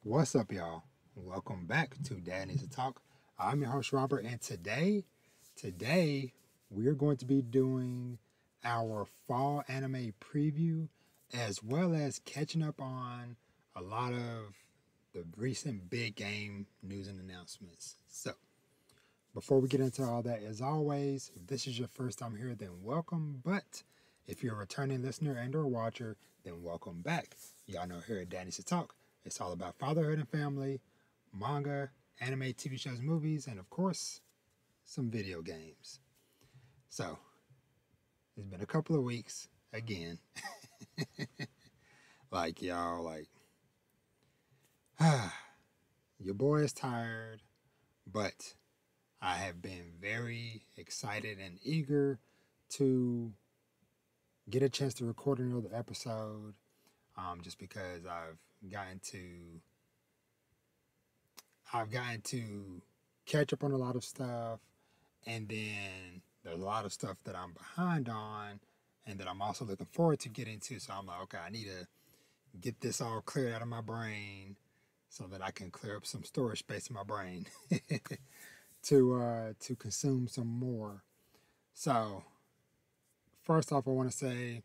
What's up, y'all? Welcome back to Dad Needs to Talk. I'm your host, Robert, and today we're going to be doing our fall anime preview as well as catching up on a lot of the recent big game news and announcements. So, before we get into all that, as always, if this is your first time here, then welcome. But if you're a returning listener and or watcher, then welcome back. Y'all know here at Dad Needs to Talk, it's all about fatherhood and family, manga, anime, TV shows, movies, and of course, some video games. So, it's been a couple of weeks again. Like, y'all, your boy is tired, but I have been very excited and eager to get a chance to record another episode. Just because I've gotten to catch up on a lot of stuff, and then there's a lot of stuff that I'm behind on, and that I'm also looking forward to getting to. So I'm like, okay, I need to get this all cleared out of my brain so that I can clear up some storage space in my brain to consume some more. So first off, I want to say,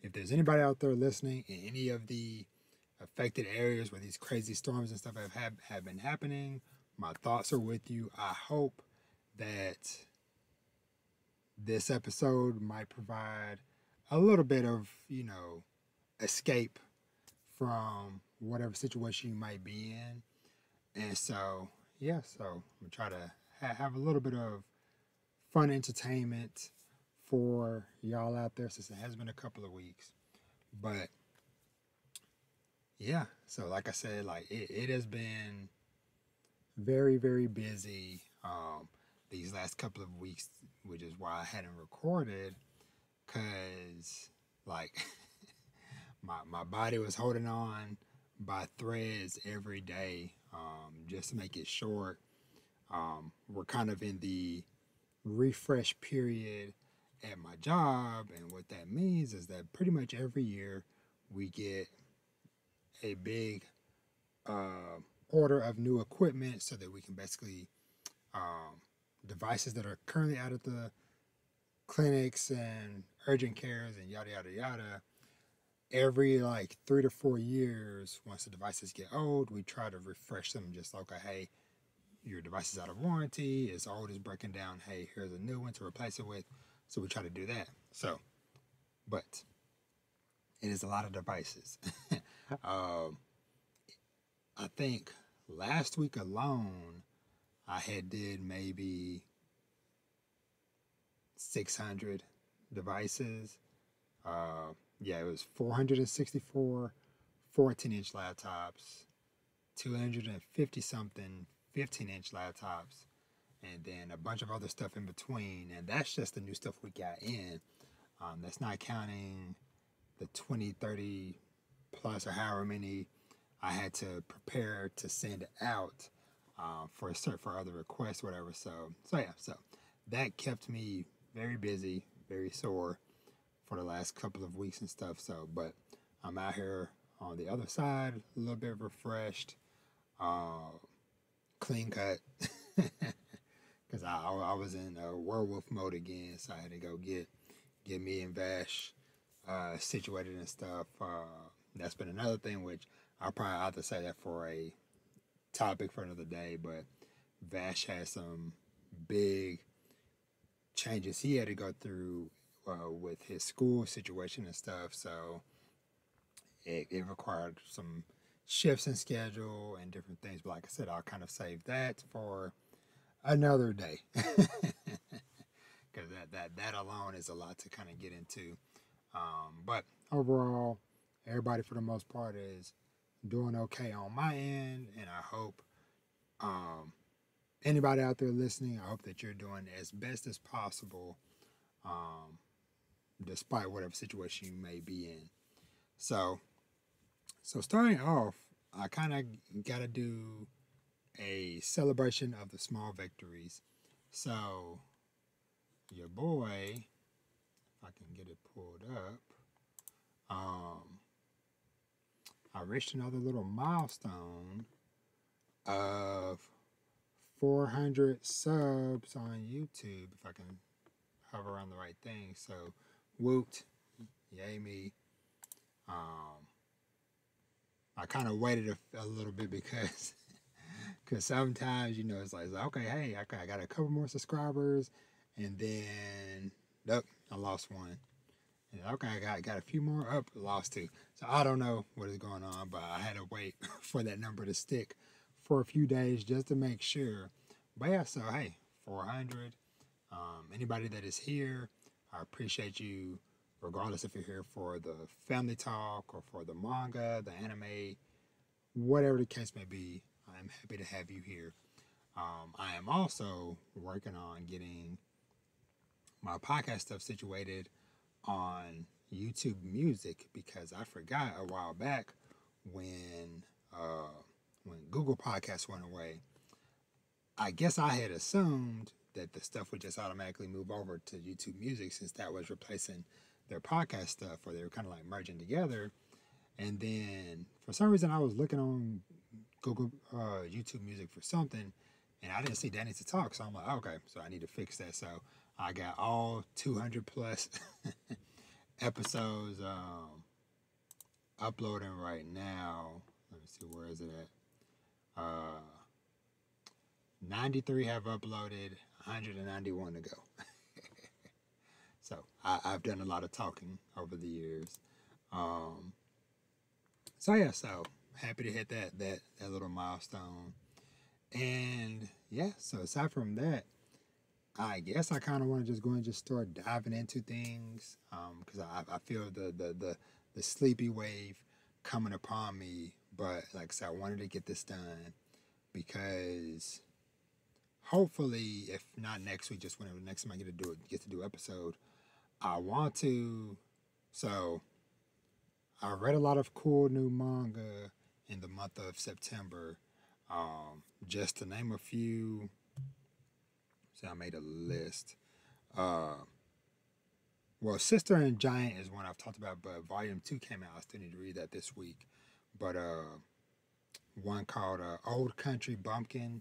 if there's anybody out there listening in any of the affected areas where these crazy storms and stuff have been happening, my thoughts are with you. I hope that this episode might provide a little bit of, escape from whatever situation you might be in. And so, yeah, so I'm going to try to have a little bit of fun entertainment for y'all out there since it has been a couple of weeks. But yeah, so like I said, it has been very, very busy these last couple of weeks, which is why I hadn't recorded, because like my body was holding on by threads every day. Just to make it short, we're kind of in the refresh period at my job, and what that means is that pretty much every year we get a big order of new equipment so that we can basically devices that are currently out at the clinics and urgent cares and yada yada yada. Every like 3 to 4 years, once the devices get old, we try to refresh them. Just like, okay, hey, your device is out of warranty, it's old, it's breaking down. Hey, here's a new one to replace it with. So we try to do that. So, but it is a lot of devices. um, I think last week alone, I had did maybe 600 devices. Yeah, it was 464 14-inch laptops, 250 something 15-inch laptops, and then a bunch of other stuff in between. And that's just the new stuff we got in. That's not counting the 20, 30 plus or however many I had to prepare to send out for other requests, whatever. So that kept me very busy, very sore for the last couple of weeks and stuff. So, but I'm out here on the other side, a little bit refreshed, uh, clean cut, because I was in werewolf mode again. So I had to go get me and Vash situated and stuff. That's been another thing which I'll probably have to say that for a topic for another day. But Vash has some big changes he had to go through with his school situation and stuff. So it required some shifts in schedule and different things. But like I said, I'll kind of save that for another day. Because that alone is a lot to kind of get into. But overall, everybody for the most part is doing okay on my end, and I hope anybody out there listening, I hope that you're doing as best as possible, despite whatever situation you may be in. So starting off, I kind of got to do a celebration of the small victories. So your boy, if I can get it pulled up, I I reached another little milestone of 400 subs on YouTube, if I can hover on the right thing. So, woot, yay me. I kind of waited a little bit because sometimes, you know, it's like, okay, hey, I got a couple more subscribers, and then, nope, I lost one. And okay, I got a few more up, lost two. So I don't know what is going on, but I had to wait for that number to stick for a few days just to make sure. But yeah, so hey, 400. Anybody that is here, I appreciate you, regardless if you're here for the family talk or for the manga, the anime, whatever the case may be. I'm happy to have you here. I am also working on getting my podcast stuff situated on YouTube Music because I forgot a while back when Google Podcasts went away. I guess I had assumed that the stuff would just automatically move over to YouTube Music since that was replacing their podcast stuff, or they were kind of like merging together. And then for some reason I was looking on Google YouTube Music for something, and I didn't see Danny to talk. So I'm like, okay, so I need to fix that. So I got all 200 plus episodes uploading right now. Let me see, where is it at? 93 have uploaded, 191 to go. So I've done a lot of talking over the years. So yeah, so happy to hit that little milestone. And yeah, so aside from that, I guess I kind of want to just go and just start diving into things because I feel the sleepy wave coming upon me. But like I said, I wanted to get this done because hopefully, if not next week, just whenever the next time I get to do episode, I want to. So I read a lot of cool new manga in the month of September. Just to name a few. So I made a list. Well, Sister and Giant is one I've talked about, but Volume 2 came out. I still need to read that this week. But one called Old Country Bumpkin,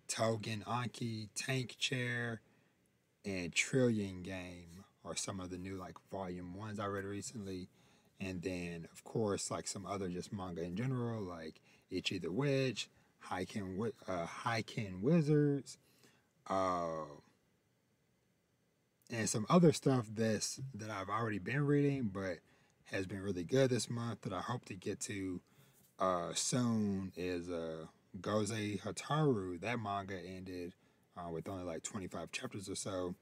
Togen Anki, Tank Chair, and Trillion Game are some of the new like Volume 1s I read recently. And then, of course, like some other just manga in general, like Itchy the Witch, Haiken Wizards, and some other stuff that I've already been reading, but has been really good this month that I hope to get to soon is Goze Hataru. That manga ended with only like 25 chapters or so.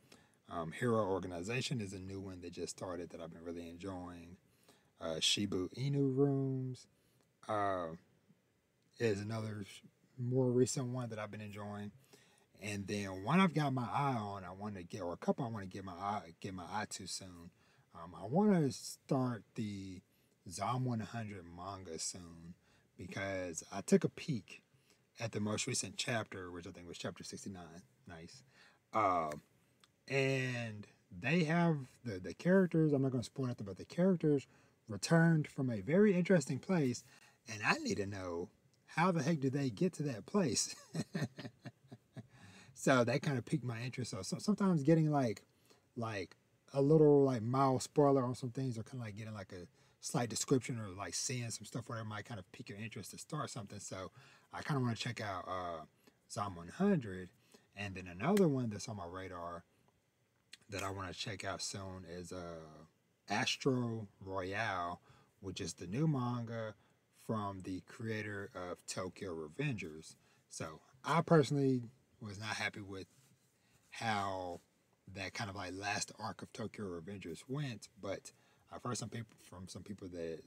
Hero Organization is a new one that just started that I've been really enjoying. Shibu Inu Rooms is another more recent one that I've been enjoying. And then one I've got my eye on, I want to get, or a couple I want to get my eye to soon. I want to start the Zom 100 manga soon because I took a peek at the most recent chapter, which I think was chapter 69. Nice. And they have the characters, I'm not going to spoil it, but the characters returned from a very interesting place, and I need to know how the heck did they get to that place? So that kind of piqued my interest. So sometimes getting like a little like mild spoiler on some things, or kind of like getting like a slight description, or like seeing some stuff where it might kind of pique your interest to start something. So I kind of want to check out Zom 100. And then another one that's on my radar that I want to check out soon is Astro Royale, which is the new manga from the creator of Tokyo Revengers. So I personally was not happy with how that kind of like last arc of Tokyo Revengers went, but I've heard some people that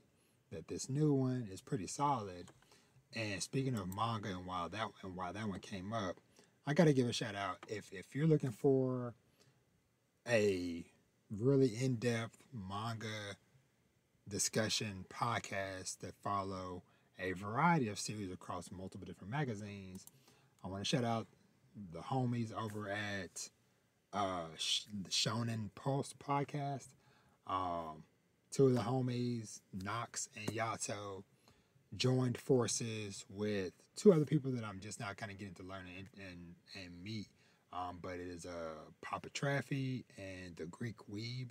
this new one is pretty solid. And speaking of manga, and while that one came up, I got to give a shout out if you're looking for a really in-depth manga discussion podcast that follow a variety of series across multiple different magazines. I want to shout out the homies over at the Shonen Pulse podcast. Two of the homies, Knox and Yato, joined forces with two other people that I'm just now kind of getting to learn and meet. But it is Papa Traffy and the Greek Weeb.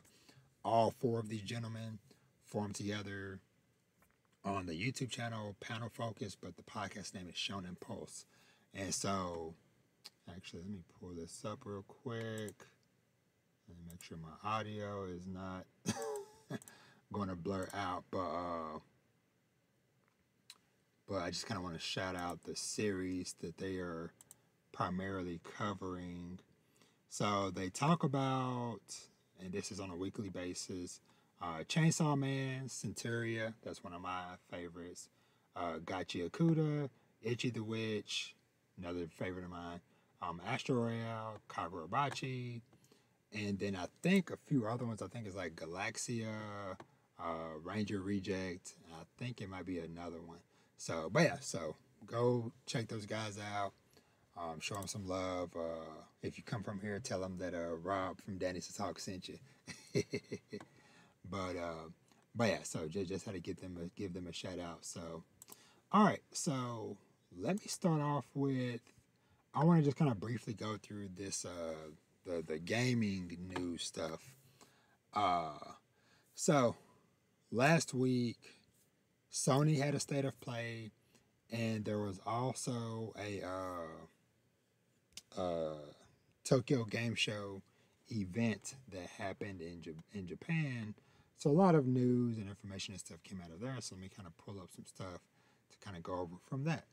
All four of these gentlemen formed together on the YouTube channel Panel Focus, but the podcast name is Shonen Pulse. And so, actually, let me pull this up real quick and make sure my audio is not going to blur out. But I just kind of want to shout out the series that they are primarily covering. So they talk about, and this is on a weekly basis, Chainsaw Man, Centuria, that's one of my favorites. Gachi Akuda, Itchy the Witch, another favorite of mine. Astro Royale, Kagurabachi, and then I think a few other ones. I think it's like Galaxia, Ranger Reject. I think it might be another one. So, but yeah, so go check those guys out. Show them some love. If you come from here, tell them that Rob from Danny's to Talk sent you. but yeah, so just had to give them a shout out. So, all right, so let me start off with. I want to just kind of briefly go through this the gaming news stuff. So last week, Sony had a state of play, and there was also a Tokyo Game Show event that happened in Japan. So a lot of news and information and stuff came out of there. So let me kind of pull up some stuff to kind of go over from that.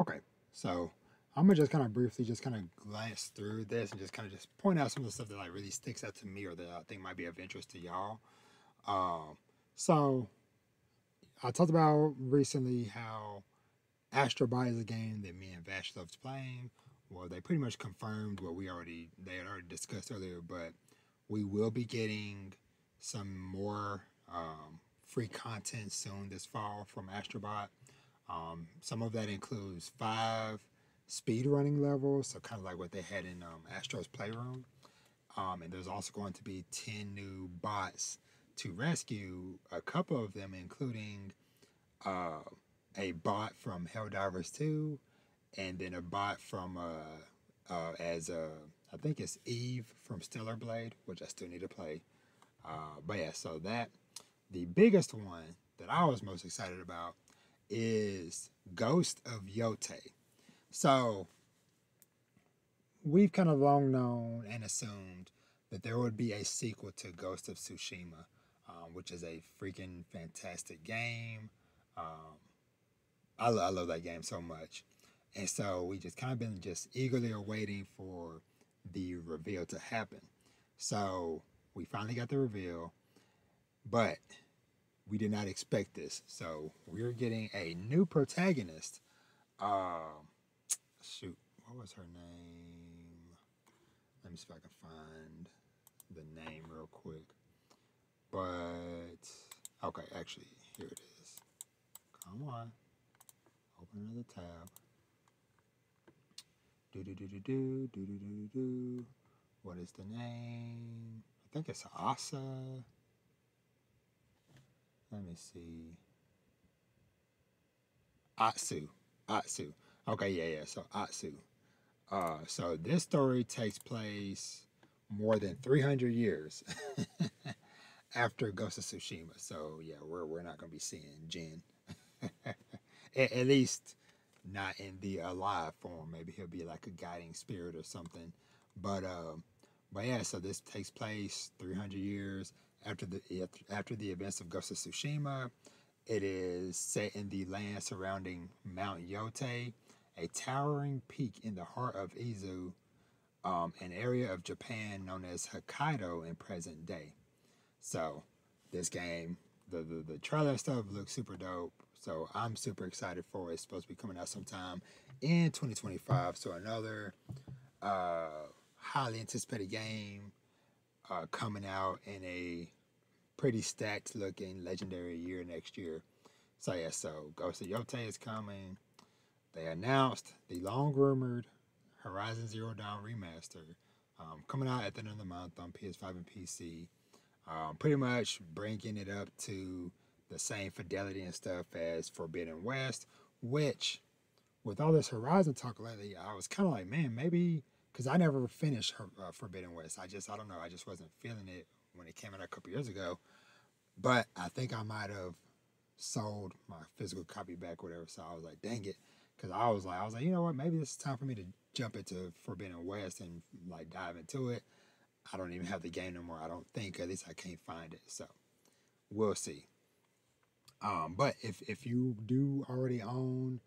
Okay, so I'm gonna just kind of briefly just kind of glance through this and just kind of just point out some of the stuff that like really sticks out to me or that I think might be of interest to y'all. So I talked about recently how Astro Bot is a game that me and Vash loves playing. Well, they pretty much confirmed what they had already discussed earlier, but we will be getting some more free content soon this fall from Astrobot. Some of that includes 5 speed running levels, so kind of like what they had in Astro's Playroom. And there's also going to be 10 new bots to rescue, a couple of them including a bot from Helldivers 2, and then a bot from I think it's Eve from Stellar Blade, which I still need to play. But yeah, so the biggest one that I was most excited about is Ghost of Yote. So we've kind of long known and assumed that there would be a sequel to Ghost of Tsushima, which is a freaking fantastic game. I love that game so much. And so we just kind of been just eagerly awaiting for the reveal to happen. So we finally got the reveal, but we did not expect this. So we're getting a new protagonist. Shoot, what was her name? Let me see if I can find the name real quick. But, okay, actually, here it is. Come on. Open another tab. What is the name? I think it's Asa. Let me see. Atsu. Okay, yeah. So Atsu. So this story takes place more than 300 years after Ghost of Tsushima. So yeah, we're not gonna be seeing Jin. At least not in the alive form. Maybe he'll be like a guiding spirit or something. But yeah, so this takes place 300 years after the events of Ghost of Tsushima. It is set in the land surrounding Mount Yote, a towering peak in the heart of Izu, an area of Japan known as Hokkaido in present day. So this game, the trailer stuff looks super dope. So I'm super excited for it. It's supposed to be coming out sometime in 2025. So another highly anticipated game coming out in a pretty stacked looking legendary year next year. So yeah, so Ghost of Yote is coming. They announced the long rumored Horizon Zero Dawn remaster coming out at the end of the month on PS5 and PC. Pretty much bringing it up to the same fidelity and stuff as Forbidden West, which with all this Horizon talk lately, I was kind of like, man, maybe because I never finished Forbidden West. I don't know, I just wasn't feeling it when it came out a couple years ago. But I think I might have sold my physical copy back, whatever. So I was like, dang it, because I was like, you know what? Maybe this is time for me to jump into Forbidden West and like dive into it. I don't even have the game no more. I don't think. At least I can't find it. So we'll see. But if you do already own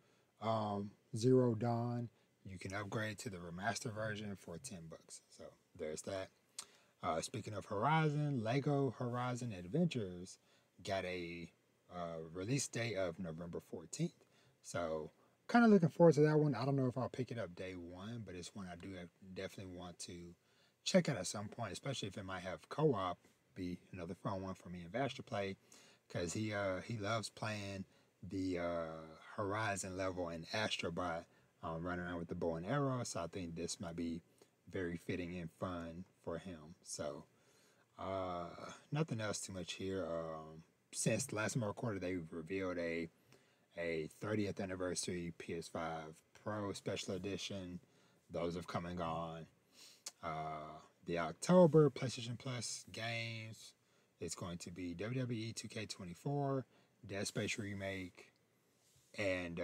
Zero Dawn, you can upgrade to the remaster version for $10. So there's that. Speaking of Horizon, Lego Horizon Adventures got a release date of November 14th. So kind of looking forward to that one. I don't know if I'll pick it up day one, but it's one I do definitely want to check out at some point, especially if it might have co-op. Be another fun one for me and Vash to play, because he loves playing the Horizon level in Astrobot, running around with the bow and arrow. So I think this might be very fitting and fun for him. So nothing else too much here. Since the last time I recorded, they revealed a 30th anniversary PS5 Pro Special Edition. Those have come and gone. The October PlayStation Plus games, it's going to be WWE 2K24, Dead Space Remake, and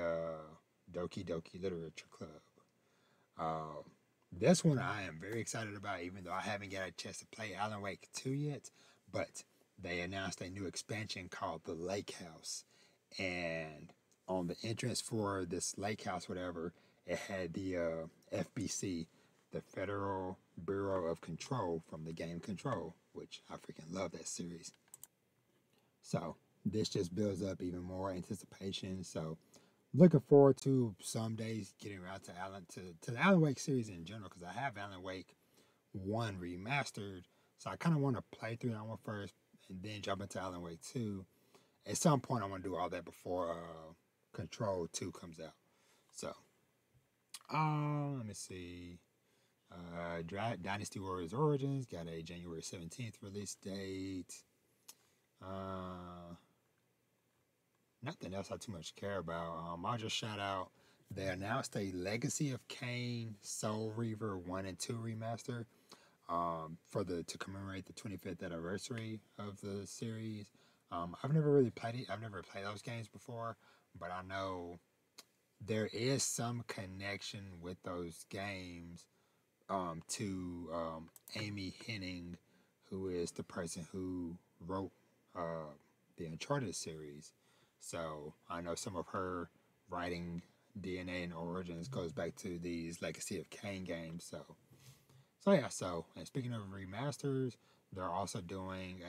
Doki Doki Literature Club. This one I am very excited about, even though I haven't got a chance to play Alan Wake 2 yet. But they announced a new expansion called the Lake House. And on the entrance for this lake house, whatever, it had the FBC, the Federal Bureau of Control from the game Control, which I freaking love that series. So this just builds up even more anticipation. So looking forward to some days getting around to the Alan Wake series in general, because I have Alan Wake 1 remastered. So I kind of want to play through that one first and then jump into Alan Wake 2. At some point, I want to do all that before Control 2 comes out. So, let me see. Dynasty Warriors Origins got a January 17th release date. Nothing else I too much care about. I'll just shout out, they announced a Legacy of Kain Soul Reaver 1 and 2 remaster to commemorate the 25th anniversary of the series. I've never really played it. I've never played those games before, but I know there is some connection with those games to Amy Hennig, who is the person who wrote the Uncharted series. So I know some of her writing DNA and origins goes back to these Legacy of Kain games. So yeah. So, and speaking of remasters, they're also doing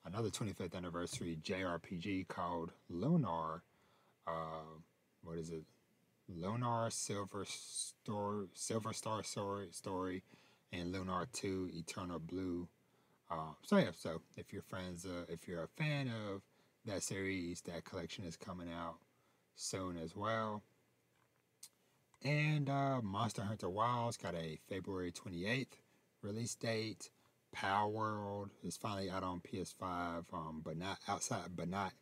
another 25th anniversary JRPG called Lunar. What is it? Lunar Silver Star Story, and Lunar 2 Eternal Blue. So yeah. So if you're a fan of that series, that collection is coming out soon as well. And Monster Hunter Wilds got a February 28th release date. Power World is finally out on PS5, but not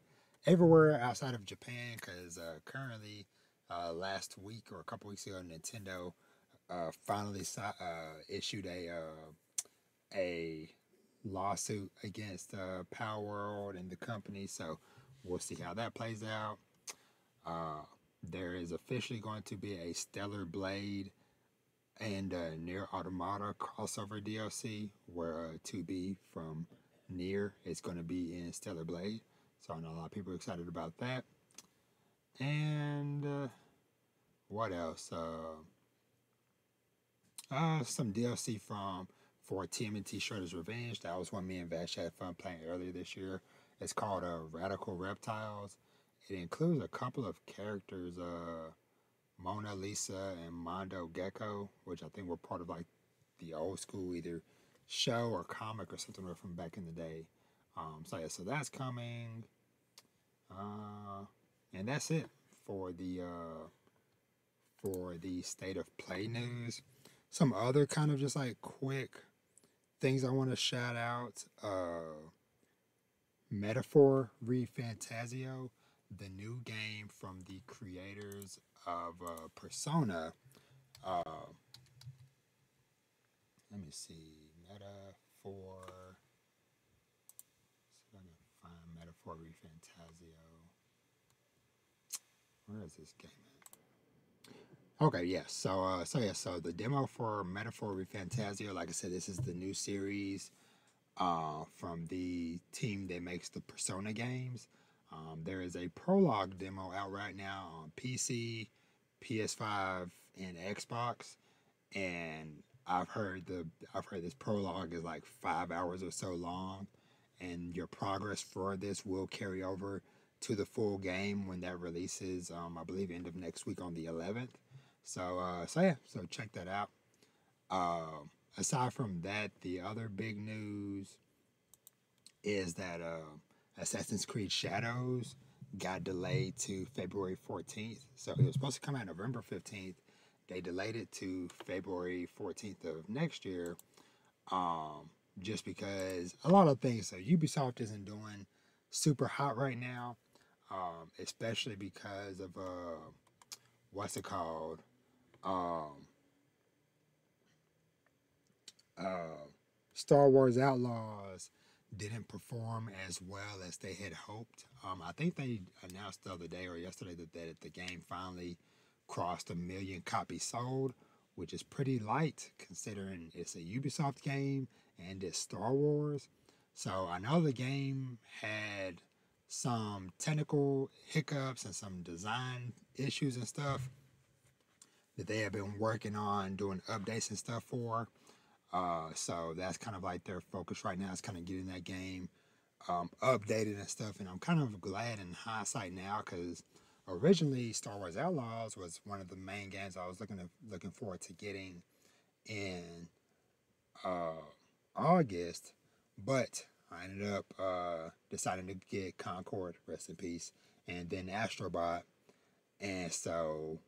everywhere outside of Japan, because currently, last week or a couple weeks ago, Nintendo finally issued a lawsuit against Power World and the company. So we'll see how that plays out. There is officially going to be a Stellar Blade and Nier Automata crossover DLC, where 2B from Nier is going to be in Stellar Blade. So I know a lot of people are excited about that. And what else? Some DLC for TMNT Shredder's Revenge. That was one me and Vash had fun playing earlier this year. It's called Radical Reptiles. It includes a couple of characters, Mona Lisa and Mondo Gecko, which I think were part of like the old school either show or comic or something from back in the day. So yeah, so that's coming, and that's it for the state of play news. Some other kind of just like quick things I want to shout out. Metaphor Re Fantazio, the new game from the creators of Persona. Uh, Let me see. Metaphor. See if I can find Metaphor Re Fantazio. Where is this game at? Okay, yeah. So the demo for Metaphor Re Fantazio, like I said, this is the new series from the team that makes the Persona games. There is a prologue demo out right now on PC, PS5, and Xbox, and I've heard this prologue is like 5 hours or so long, and your progress for this will carry over to the full game when that releases. I believe end of next week on the 11th. So check that out. Aside from that, the other big news is that Assassin's Creed Shadows got delayed to February 14th. So it was supposed to come out November 15th. They delayed it to February 14th of next year, just because a lot of things. So Ubisoft isn't doing super hot right now, especially because of what's it called? Um, uh, Star Wars Outlaws didn't perform as well as they had hoped. I think they announced the other day or yesterday that the game finally crossed 1 million copies sold, which is pretty light considering it's a Ubisoft game and it's Star Wars. So I know the game had some technical hiccups and some design issues and stuff that they have been working on doing updates and stuff for. So that's kind of like their focus right now is kind of getting that game updated and stuff. And I'm kind of glad in hindsight now because originally Star Wars Outlaws was one of the main games I was looking forward to getting in uh, August, but I ended up deciding to get Concord, rest in peace, and then Astrobot. And so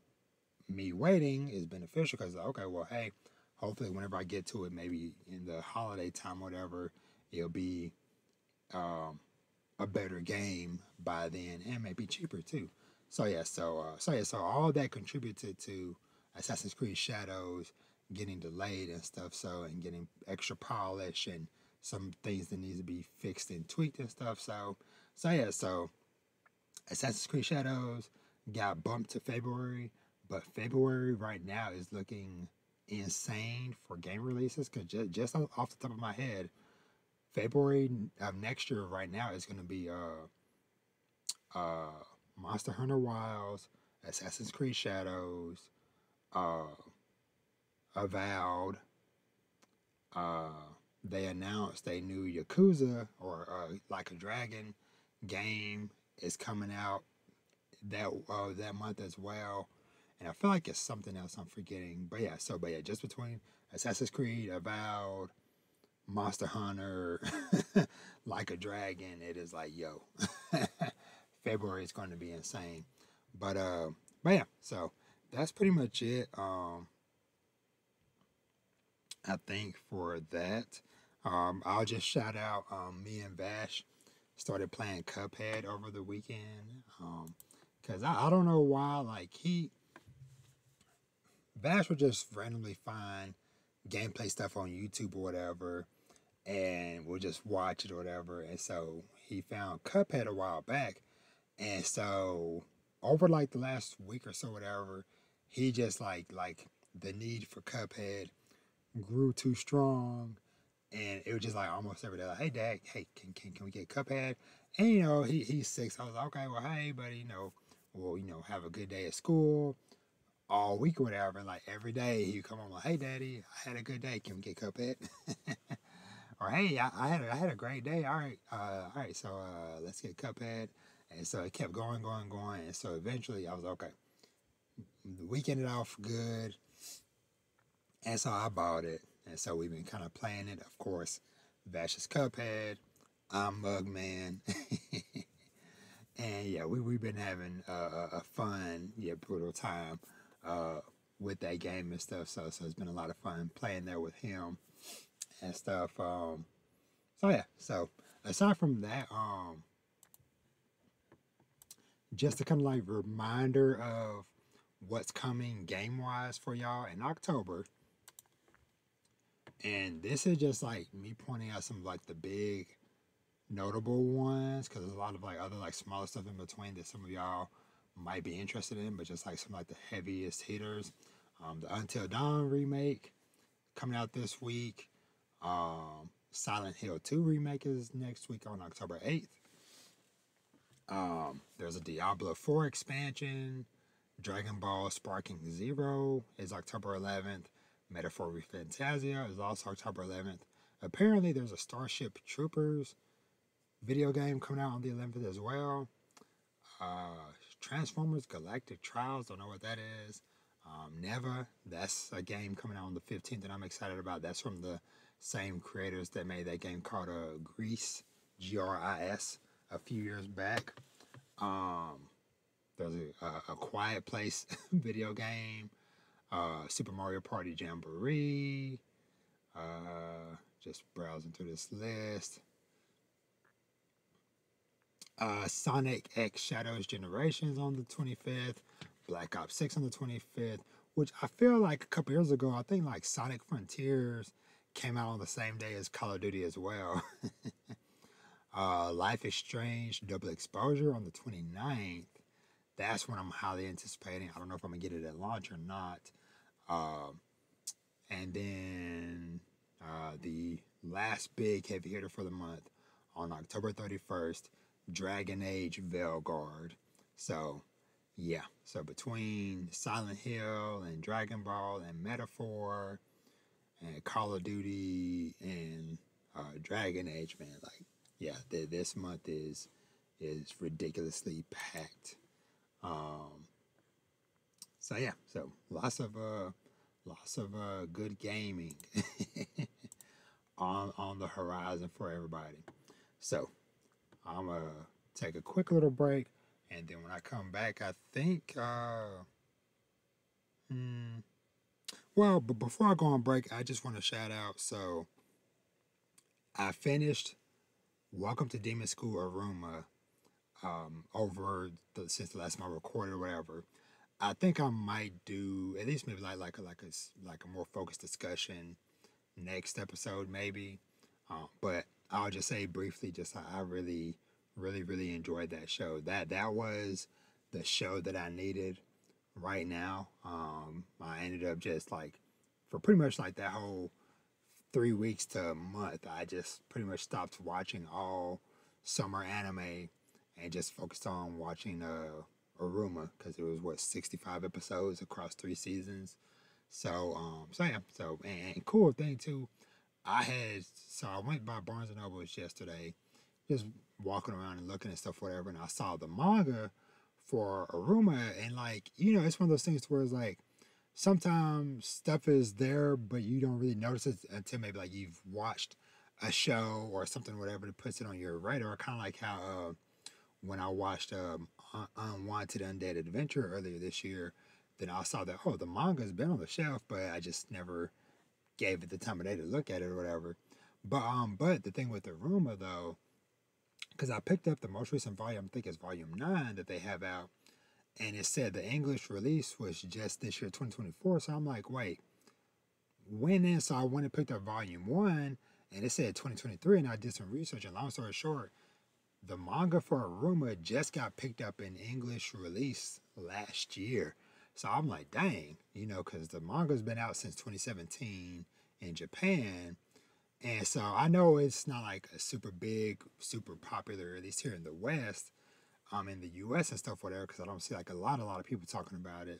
me waiting is beneficial because okay, well, hey, hopefully whenever I get to it, maybe in the holiday time, or whatever, it'll be a better game by then, and maybe cheaper too. So all that contributed to Assassin's Creed Shadows getting delayed and stuff. So and getting extra polish and some things that needs to be fixed and tweaked and stuff. So Assassin's Creed Shadows got bumped to February, but February right now is looking insane for game releases. Cause just off the top of my head, February of next year right now is going to be Monster Hunter Wilds, Assassin's Creed Shadows, uh, Avowed. Uh, they announced a new Yakuza or Like a Dragon game is coming out that month as well. And I feel like it's something else I'm forgetting. But yeah, just between Assassin's Creed, Avowed, Monster Hunter, Like a Dragon, it is like, yo, February is going to be insane. But yeah, so that's pretty much it. I think for that, I'll just shout out me and Vash started playing Cuphead over the weekend. Cause I don't know why, like Vash would just randomly find gameplay stuff on YouTube or whatever, and we'll just watch it or whatever. And so he found Cuphead a while back, and so over like the last week or so, whatever, he just like the need for Cuphead grew too strong, and it was just like almost every day, like, hey Dad, hey, can we get Cuphead? And he's 6. I was like, okay, well, hey buddy, we'll have a good day at school all week or whatever. And like every day he'd come on like, hey Daddy, I had a good day. Can we get Cuphead? Or hey, I had a great day. All right. So let's get Cuphead. And so it kept going. And so eventually I was like, okay. The week ended off good. And so I bought it. And so we've been kind of playing it. Of course, Vash's Cuphead. I'm Mugman. And yeah, we've been having a fun, brutal time with that game and stuff. So it's been a lot of fun playing there with him and stuff. So aside from that, just a kind of like reminder of what's coming game wise for y'all in October. And this is just like me pointing out some of like the big notable ones because there's a lot of like other like smaller stuff in between that some of y'all might be interested in, but just like some like the heaviest hitters. The Until Dawn remake coming out this week. Silent Hill 2 remake is next week on October 8th. There's a Diablo 4 expansion. Dragon Ball Sparking Zero is October 11th. Metaphor Re Fantazio is also October 11th. Apparently, there's a Starship Troopers video game coming out on the 11th as well. Transformers Galactic Trials, don't know what that is. Neva, that's a game coming out on the 15th that I'm excited about. That's from the same creators that made that game called Grease, Gris, a few years back. There's a Quiet Place video game. Super Mario Party Jamboree. Just browsing through this list. Sonic X Shadows Generations on the 25th. Black Ops 6 on the 25th. Which I feel like a couple years ago, I think like Sonic Frontiers came out on the same day as Call of Duty as well. Life is Strange Double Exposure on the 29th. That's when I'm highly anticipating. I don't know if I'm going to get it at launch or not. And then the last big heavy hitter for the month on October 31st, Dragon Age Veilguard. So, yeah. So between Silent Hill and Dragon Ball and Metaphor and Call of Duty and Dragon Age, man, like, yeah, this month is ridiculously packed. So yeah, so lots of good gaming on the horizon for everybody. So I'm gonna take a quick little break, and then when I come back, I think well, but before I go on break, I just want to shout out. So I finished Welcome to Demon School Aruma since the last time I recorded or whatever. I think I might do at least maybe like a more focused discussion next episode maybe. But I'll just say briefly, just I really enjoyed that show. That was the show that I needed right now. I ended up just like for pretty much like that whole 3 weeks to a month, I just pretty much stopped watching all summer anime and just focused on watching Aruma because it was 65 episodes across 3 seasons. So yeah. So and cool thing too, I went by Barnes and Nobles yesterday, just walking around and looking at stuff, whatever, and I saw the manga for Aruma, and like it's one of those things where it's like sometimes stuff is there, but you don't really notice it until maybe like you've watched a show or something, whatever, that puts it on your radar. Kind of like how when I watched Unwanted Undead Adventure earlier this year, then I saw that the manga's been on the shelf, but I just never gave it the time of day to look at it or whatever. But the thing with the Aruma though, because I picked up the most recent volume, I think it's volume 9 that they have out, and it said the English release was just this year, 2024. So I'm like, wait, when is? So I went and picked up volume 1, and it said 2023, and I did some research, and long story short, the manga for Aruma just got picked up in English release last year. So I'm like, dang, because the manga's been out since 2017 in Japan. And so I know it's not like a super big, super popular, at least here in the West, in the US and stuff, whatever, because I don't see like a lot of people talking about it.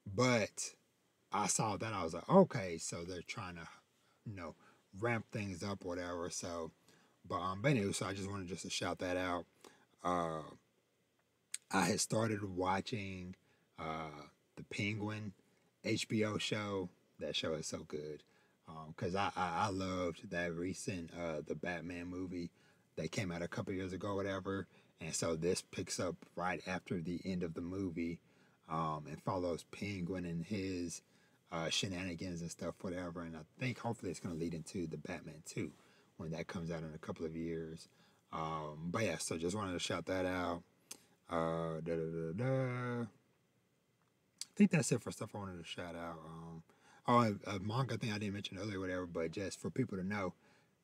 But I saw that, I was like, okay, so they're trying to, ramp things up or whatever. So, but anyway, so I just wanted to shout that out. I had started watching the Penguin HBO show. That show is so good. Because I loved that recent the Batman movie that came out a couple years ago, whatever. And so this picks up right after the end of the movie, and follows Penguin and his shenanigans and stuff, whatever. And I think hopefully it's going to lead into the Batman 2, when that comes out in a couple of years. But yeah, so just wanted to shout that out. I think that's it for stuff I wanted to shout out. A manga thing I didn't mention earlier, whatever, but just for people to know,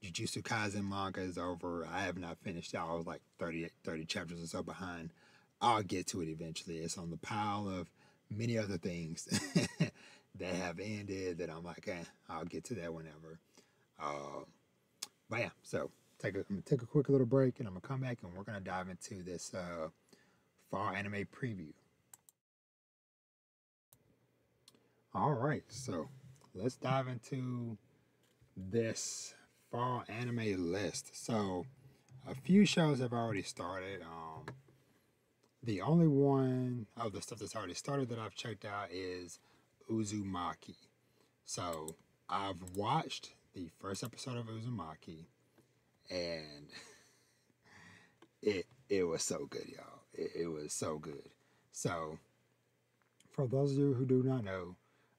Jujutsu Kaisen manga is over. I have not finished it. I was like 30 chapters or so behind. I'll get to it eventually. It's on the pile of many other things that have ended that I'm like, I'll get to that whenever. But yeah, so I'm gonna take a quick little break and I'm gonna come back and we're gonna dive into this fall anime preview. All right, so let's dive into this fall anime list. So a few shows have already started. The only one of the stuff that's already started that I've checked out is Uzumaki. So I've watched the first episode of Uzumaki, and it was so good, y'all. It was so good. So for those of you who do not know,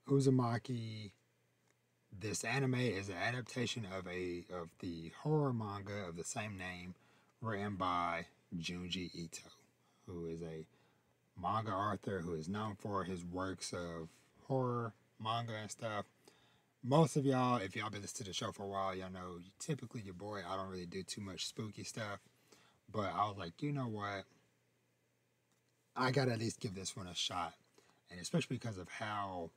Uzumaki, this anime is an adaptation of the horror manga of the same name, written by Junji Ito, who is a manga author who is known for his works of horror manga and stuff. Most of y'all, if y'all been listening to the show for a while, y'all know typically your boy, I don't really do too much spooky stuff. But I was like, you know what? I gotta at least give this one a shot. And especially because of how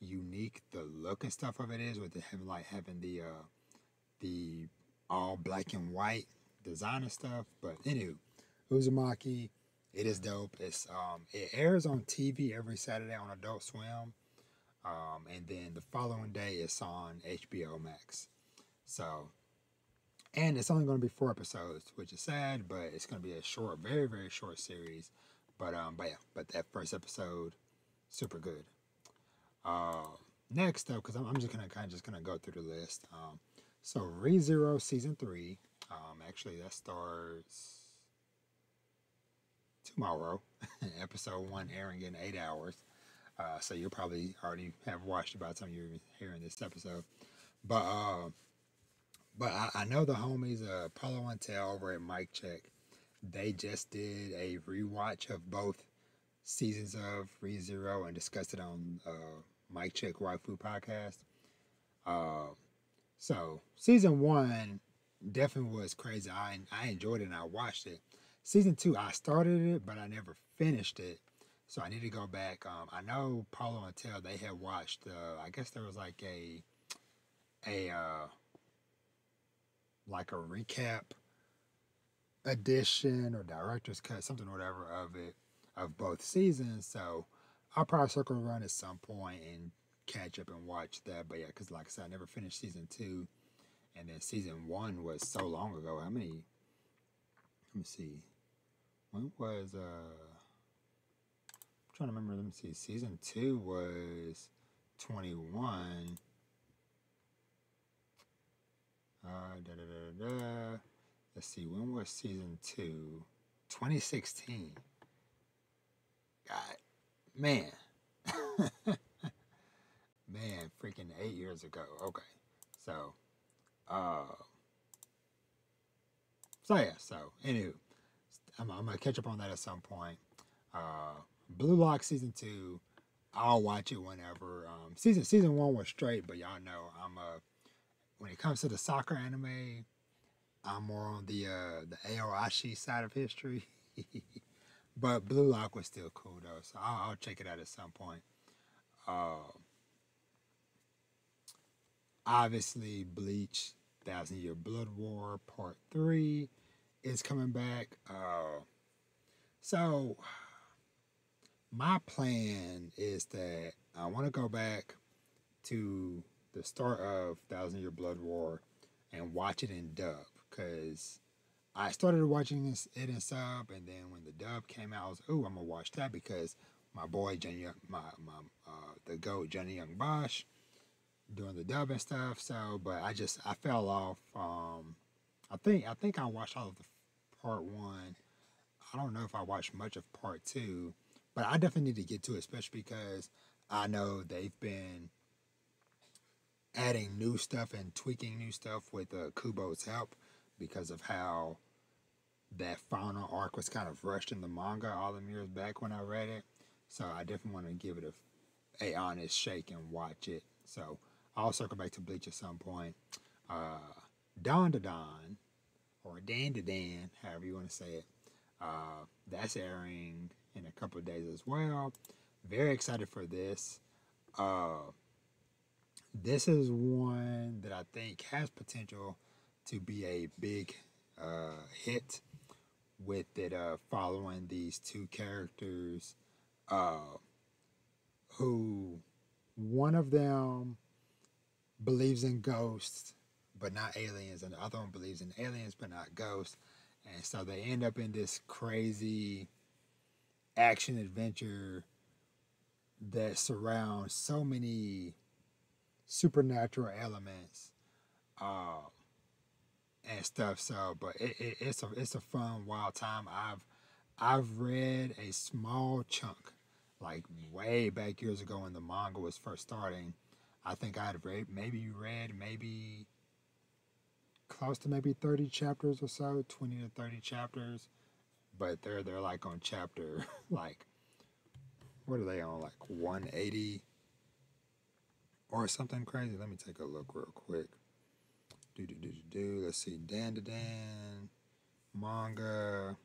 unique the look and stuff of it is, with having the all black and white design and stuff. But anywho, Uzumaki, it is dope. It airs on TV every Saturday on Adult Swim. And then the following day it's on HBO Max. So, and it's only going to be 4 episodes, which is sad, but it's going to be a short, very very short series. But that first episode, super good. Next though, because I'm just gonna go through the list. So ReZero season 3, actually that starts tomorrow. Episode 1 airing in 8 hours. So you'll probably already have watched it by the time you're hearing this episode. But I know the homies Paulo and Tel over at Mike Check. They just did a rewatch of both seasons of ReZero and discussed it on Mike Check Waifu podcast. So season 1 definitely was crazy. I enjoyed it and I watched it. Season 2 I started it but I never finished it. So I need to go back. I know Paulo and Tel, they had watched. I guess there was like a like a recap edition or director's cut, something or whatever of it, of both seasons. So I'll probably circle around at some point and catch up and watch that. But yeah, because like I said, I never finished season 2, and then season 1 was so long ago. How many? Let me see. When was I'm trying to remember. Let me see. Season 2 was 21. Da, da, da, da. Let's see. When was season 2? 2016. God, man, man, freaking 8 years ago. Okay, so, uh, so yeah. So, anywho, I'm gonna catch up on that at some point. Blue Lock season 2. I'll watch it whenever. Season 1 was straight, but y'all know when it comes to the soccer anime, I'm more on the Aoashi side of history. But Blue Lock was still cool though, so I'll check it out at some point. Obviously, Bleach, Thousand Year Blood War Part 3 is coming back. So my plan is that I want to go back to the start of Thousand Year Blood War and watch it in dub, because I started watching it in sub, and then when the dub came out, I was I'm gonna watch that because my boy Johnny Young, the GOAT Johnny Young Bosch doing the dub and stuff. So, but I fell off. I think I watched all of the part 1. I don't know if I watched much of part 2, but I definitely need to get to it, especially because I know they've been adding new stuff and tweaking new stuff with Kubo's help because of how that final arc was kind of rushed in the manga all them years back when I read it. So I definitely want to give it a honest shake and watch it. So I'll circle back to Bleach at some point. Uh, Dawn to Dawn, or Dan to Dan, however you want to say it. That's airing in a couple of days as well. Very excited for this. Uh, this is one that I think has potential to be a big hit with it following these two characters uh, who one of them believes in ghosts but not aliens, and the other one believes in aliens but not ghosts. And so they end up in this crazy action adventure that surrounds so many supernatural elements uh, and stuff. So, but it's a fun, wild time. I've read a small chunk, like way back years ago when the manga was first starting. I think I had read maybe close to maybe 30 chapters or so, 20 to 30 chapters. But they're like on chapter like what are they on, like 180 or something crazy? Let me take a look real quick. Let's see, Dan to Dan manga.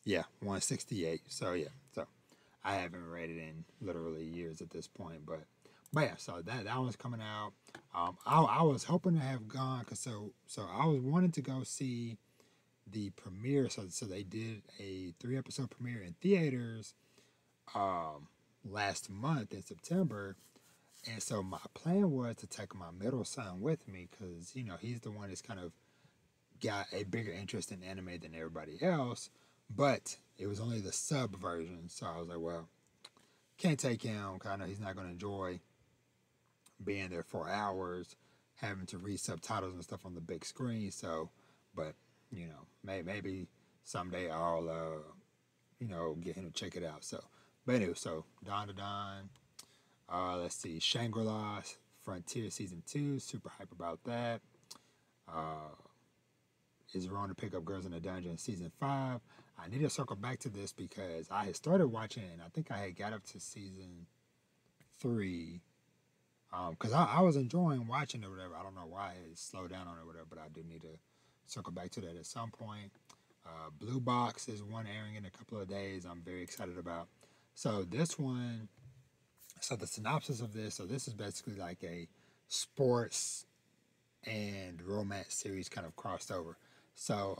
Yeah, 168. So yeah, so I haven't read it in literally years at this point, but yeah, so that one's coming out. I was hoping to have gone, cause so I was wanting to go see the premiere. So they did a 3 episode premiere in theaters last month in September, and so my plan was to take my middle son with me, cause he's the one that's kind of got a bigger interest in anime than everybody else. But it was only the sub version, so I was like, well, can't take him. Kind of, he's not going to enjoy being there for hours, having to read subtitles and stuff on the big screen. So, but maybe someday I'll get him to check it out. So, but anyway, so Dawn to Dawn. Let's see, Shangri-La Frontier Season 2. Super hype about that. Is Wrong to Pick Up Girls in a Dungeon Season 5. I need to circle back to this because I had started watching it and I think I had got up to Season 3. Because I was enjoying watching it or whatever. I don't know why it slowed down on it or whatever, but I do need to circle back to that at some point. Blue Box is one airing in a couple of days I'm very excited about. So this one, so the synopsis of this, so this is basically like a sports and romance series kind of crossed over. So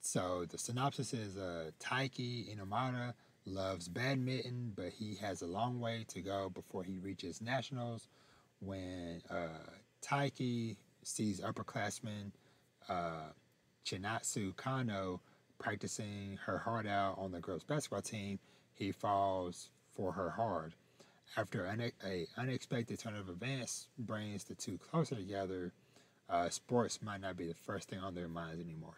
the synopsis is Taiki Inamata loves badminton, but he has a long way to go before he reaches nationals. When Taiki sees upperclassman uh, Chinatsu Kano practicing her heart out on the girls' basketball team, he falls for her hard. After an unexpected turn of events brings the two closer together, sports might not be the first thing on their minds anymore.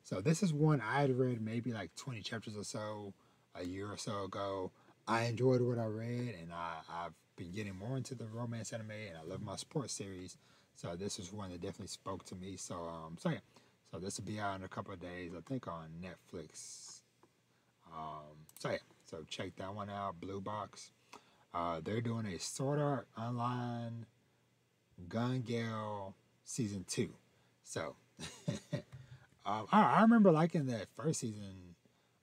So this is one I had read maybe like 20 chapters or so a year or so ago. I enjoyed what I read, and I've been getting more into the romance anime, and I love my sports series. So this is one that definitely spoke to me. So yeah, so this will be out in a couple of days, I think on Netflix. So yeah, so check that one out. Blue Box. They're doing a Sword Art Online Gun Gale Season 2. So, I remember liking that first season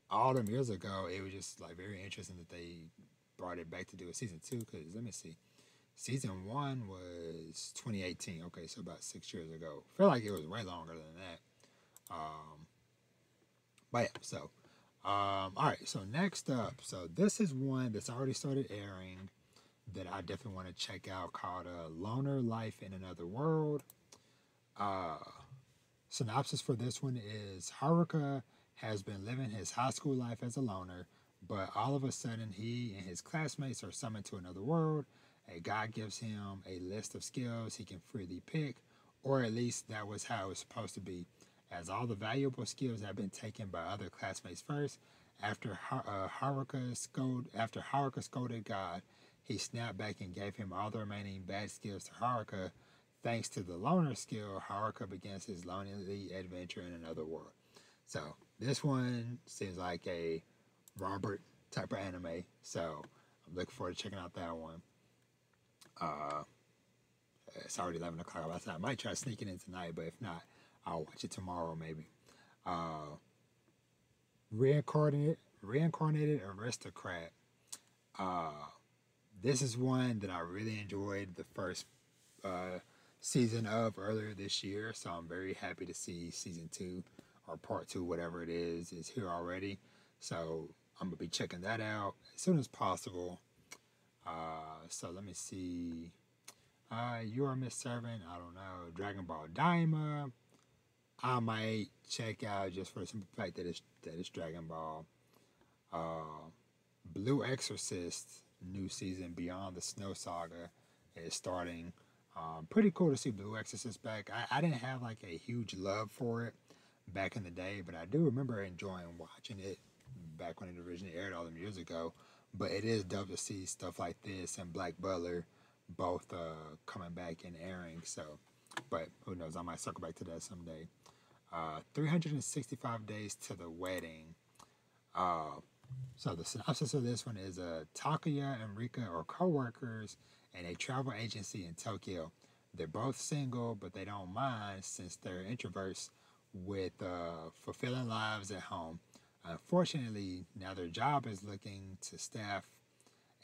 all them years ago. It was just like very interesting that they brought it back to do a Season 2. Because let me see. Season 1 was 2018. Okay, so about 6 years ago. I feel like it was way longer than that. But yeah, so. Alright, so next up. So this is one that's already started airing that I definitely want to check out called Loner Life in Another World. Uh, Synopsis for this one is Haruka has been living his high school life as a loner, but all of a sudden he and his classmates are summoned to another world. A god gives him a list of skills he can freely pick, or at least that was how it was supposed to be, as all the valuable skills have been taken by other classmates first. After Haruka scolded God, he snapped back and gave him all the remaining bad skills to Haruka. Thanks to the loner skill, Haruka begins his lonely adventure in another world. So this one seems like a Robert type of anime. So I'm looking forward to checking out that one. Uh, it's already 11 o'clock. I might try to sneak it in tonight, but if not, I'll watch it tomorrow maybe. Reincarnated Aristocrat. Uh, this is one that I really enjoyed the first season of earlier this year, so I'm very happy to see season 2 or part 2, whatever it is here already. So I'm gonna be checking that out as soon as possible. So let me see. You are Miss Servant. I don't know. Dragon Ball Daima. I might check out just for the simple fact that it's Dragon Ball. Blue Exorcist new season Beyond the Snow Saga is starting. Pretty cool to see Blue Exorcist back. I didn't have like a huge love for it back in the day, but I do remember enjoying watching it back when it originally aired all them years ago. But it is dope to see stuff like this and Black Butler both coming back and airing. So, but who knows? I might circle back to that someday. 365 Days to the Wedding. So the synopsis of this one is Takuya and Rika are co-workers in a travel agency in Tokyo. They're both single, but they don't mind since they're introverts with fulfilling lives at home. Unfortunately, now their job is looking to staff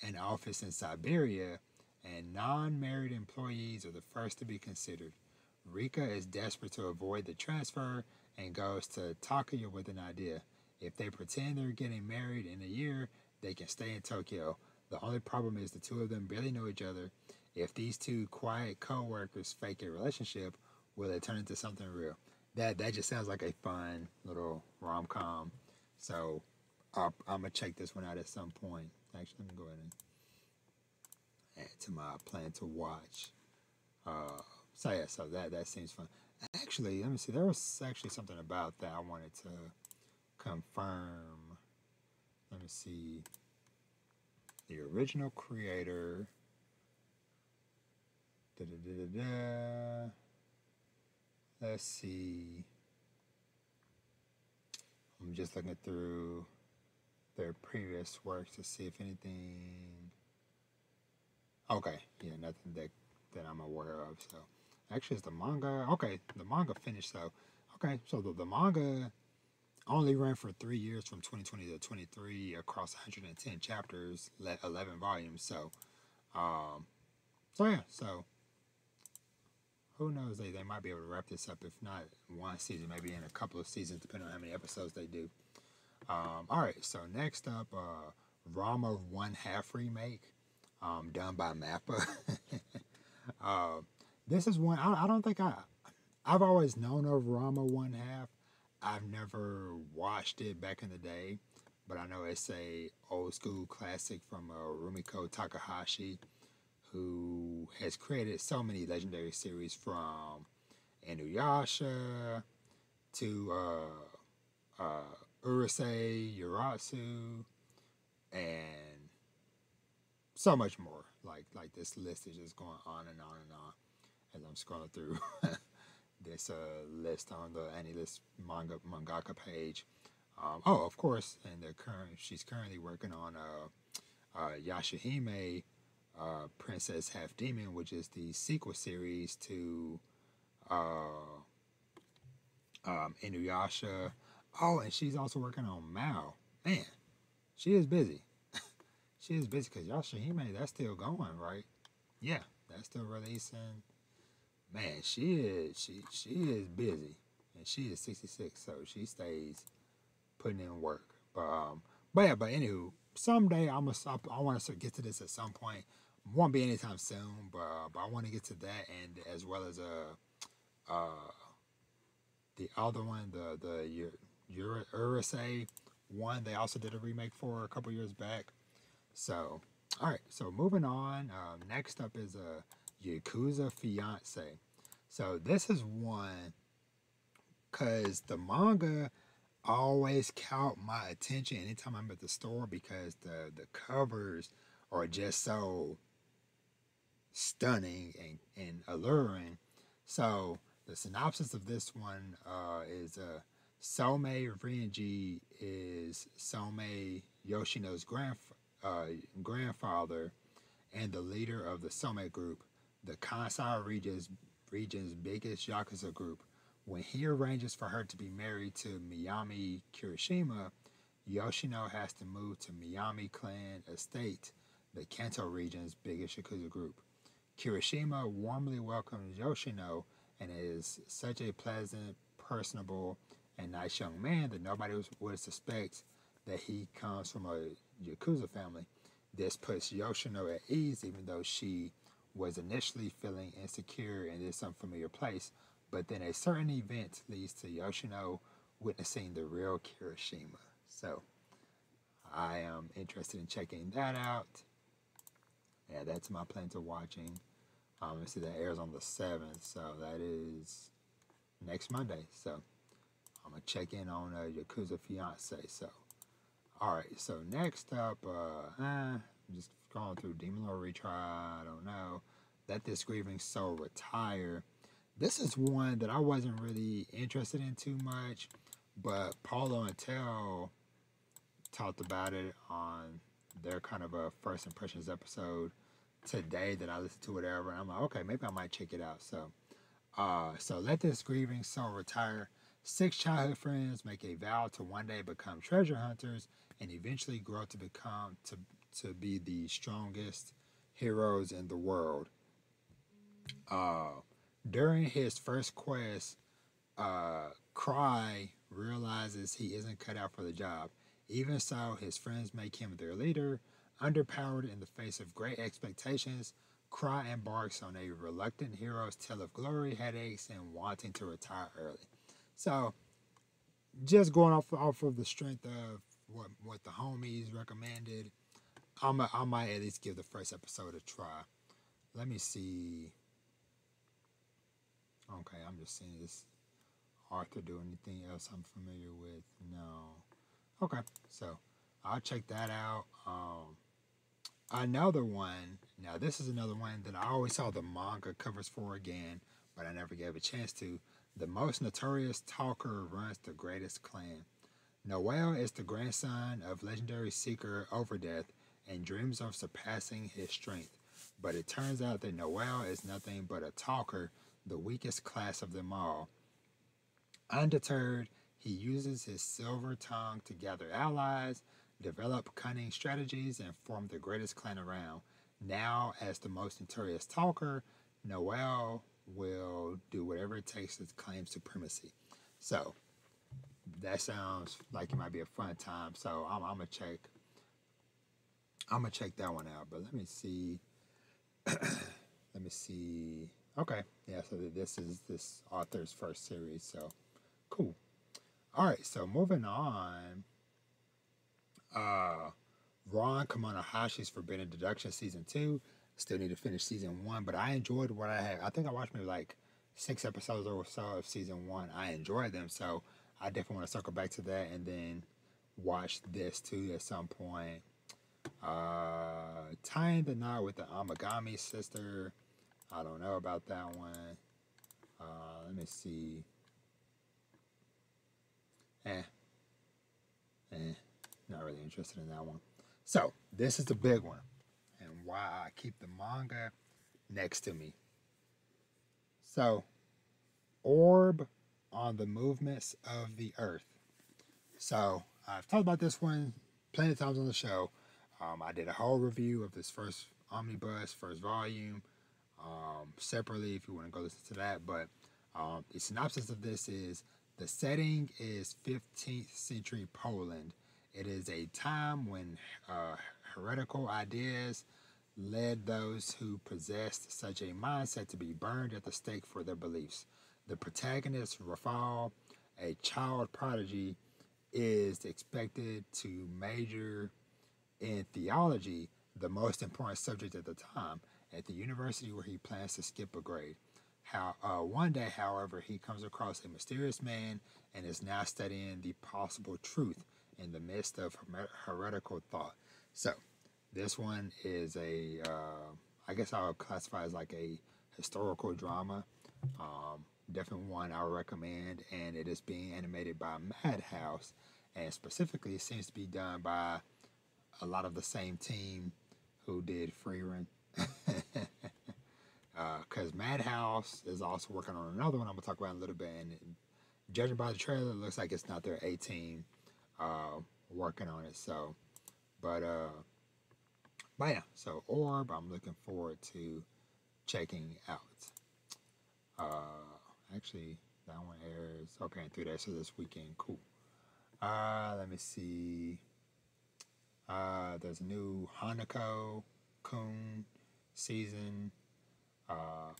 an office in Siberia, and non-married employees are the first to be considered. Rika is desperate to avoid the transfer and goes to Takuya with an idea. If they pretend they're getting married in a year, they can stay in Tokyo. The only problem is the two of them barely know each other. If these two quiet co-workers fake a relationship, will it turn into something real? That just sounds like a fun little rom-com. So I'm going to check this one out at some point. Actually, let me go ahead and add to my plan to watch. So yeah, so that seems fun. Actually, let me see. There was actually something about that I wanted to confirm. Let me see. The original creator. Let's see. I'm just looking through their previous works to see if anything. Okay, yeah, nothing that I'm aware of. So actually, it's the manga. Okay, the manga finished. So okay, so the manga only ran for 3 years from 2020 to 23 across 110 chapters, 11 volumes. So, yeah, so who knows? They might be able to wrap this up. If not one season, maybe in a couple of seasons, depending on how many episodes they do. All right, so next up, Rama 1/2 remake, done by Mappa. This is one I don't think I've always known of Rama 1/2. I've never watched it back in the day, but I know it's a old school classic from Rumiko Takahashi, who has created so many legendary series from Inuyasha to Urusei Yaratsu and so much more. Like this list is just going on and on and on as I'm scrolling through this list on the AniList mangaka page. Of course, and she's currently working on Yashahime, Princess Half Demon, which is the sequel series to Inuyasha. Oh, and she's also working on Mao. Man, she is busy. She is busy because Yashahime, that's still going, right? Yeah, that's still releasing. Man, she is busy, and she is 66, so she stays putting in work. But anywho, someday I want to get to this at some point. Won't be anytime soon, but I want to get to that, and as well as the other one, the Urusei one. They also did a remake for a couple years back. So, all right. So moving on. Next up is Yakuza Fiance. So this is one because the manga always caught my attention anytime I'm at the store because the covers or just so stunning and alluring. So the synopsis of this one is Somei Renji is Somei Yoshino's grandfather and the leader of the Somei group, the Kansai region's biggest Yakuza group. When he arranges for her to be married to Miyami Kirishima, Yoshino has to move to Miyami Clan Estate, the Kanto region's biggest Yakuza group. Kirishima warmly welcomes Yoshino and is such a pleasant, personable, and nice young man that nobody would suspect that he comes from a Yakuza family. This puts Yoshino at ease, even though she was initially feeling insecure in this unfamiliar place. But then a certain event leads to Yoshino witnessing the real Kirishima. So I am interested in checking that out. Yeah, that's my plan to watching. Let's see, that airs on the 7th, so that is next Monday. So I'm gonna check in on Yakuza Fiance. So, all right. So next up, just going through Demon Lord Retry. I don't know. Let This Grieving Soul Retire. This is one that I wasn't really interested in too much, but Paulo and Tel talked about it on their kind of a first impressions episode today that I listened to whatever, and I'm like, okay, maybe I might check it out. So Let This Grieving Soul Retire. 6 childhood friends make a vow to one day become treasure hunters and eventually grow to become to be the strongest heroes in the world. During his first quest, Cry realizes he isn't cut out for the job. Even so, his friends make him their leader. Underpowered in the face of great expectations, Cry embarks on a reluctant hero's tale of glory, headaches, and wanting to retire early. So, just going off of the strength of what the homies recommended, I might at least give the first episode a try. Let me see. Okay, I'm just seeing this Arthur do anything else I'm familiar with. No. Okay, so I'll check that out. Another one. Now, this is another one that I always saw the manga covers for again, but I never gave a chance to. The most notorious talker runs the greatest clan. Noel is the grandson of legendary seeker Overdeath and dreams of surpassing his strength. But it turns out that Noel is nothing but a talker, the weakest class of them all. Undeterred, he uses his silver tongue to gather allies, develop cunning strategies, and form the greatest clan around. Now, as the most notorious talker, Noel will do whatever it takes to claim supremacy. So, that sounds like it might be a fun time. So, I'm gonna check. I'm gonna check that one out. But let me see. Let me see. Okay, yeah. So this is this author's first series. So, cool. All right. So moving on. Ron Kamonohashi's Forbidden Deduction Season 2. Still need to finish Season 1, but I enjoyed what I had. I think I watched maybe like 6 episodes or so of Season 1. I enjoyed them, so I definitely want to circle back to that and then watch this too at some point. Tying the Knot with the Amagami Sister. I don't know about that one. Let me see. Not really interested in that one. So, this is the big one, and why I keep the manga next to me. So, Orb on the Movements of the Earth. So, I've talked about this one plenty of times on the show. I did a whole review of this first omnibus, first volume, separately if you want to go listen to that. But the synopsis of this is the setting is 15th century Poland. It is a time when heretical ideas led those who possessed such a mindset to be burned at the stake for their beliefs. The protagonist, Rafal, a child prodigy, is expected to major in theology, the most important subject at the time, at the university where he plans to skip a grade. One day, however, he comes across a mysterious man and is now studying the possible truth in the midst of heretical thought. So, This one is a, I guess I would classify as like a historical drama. Definitely one I would recommend, and it is being animated by Madhouse, and specifically it seems to be done by a lot of the same team who did Freerun. Because Madhouse is also working on another one I'm gonna talk about in a little bit, and judging by the trailer, it looks like it's not their A team working on it. So, but yeah. So Orb, I'm looking forward to checking out. Actually, that one airs okay in 3 days, so this weekend. Cool. Let me see. There's a new Hanako Kun season.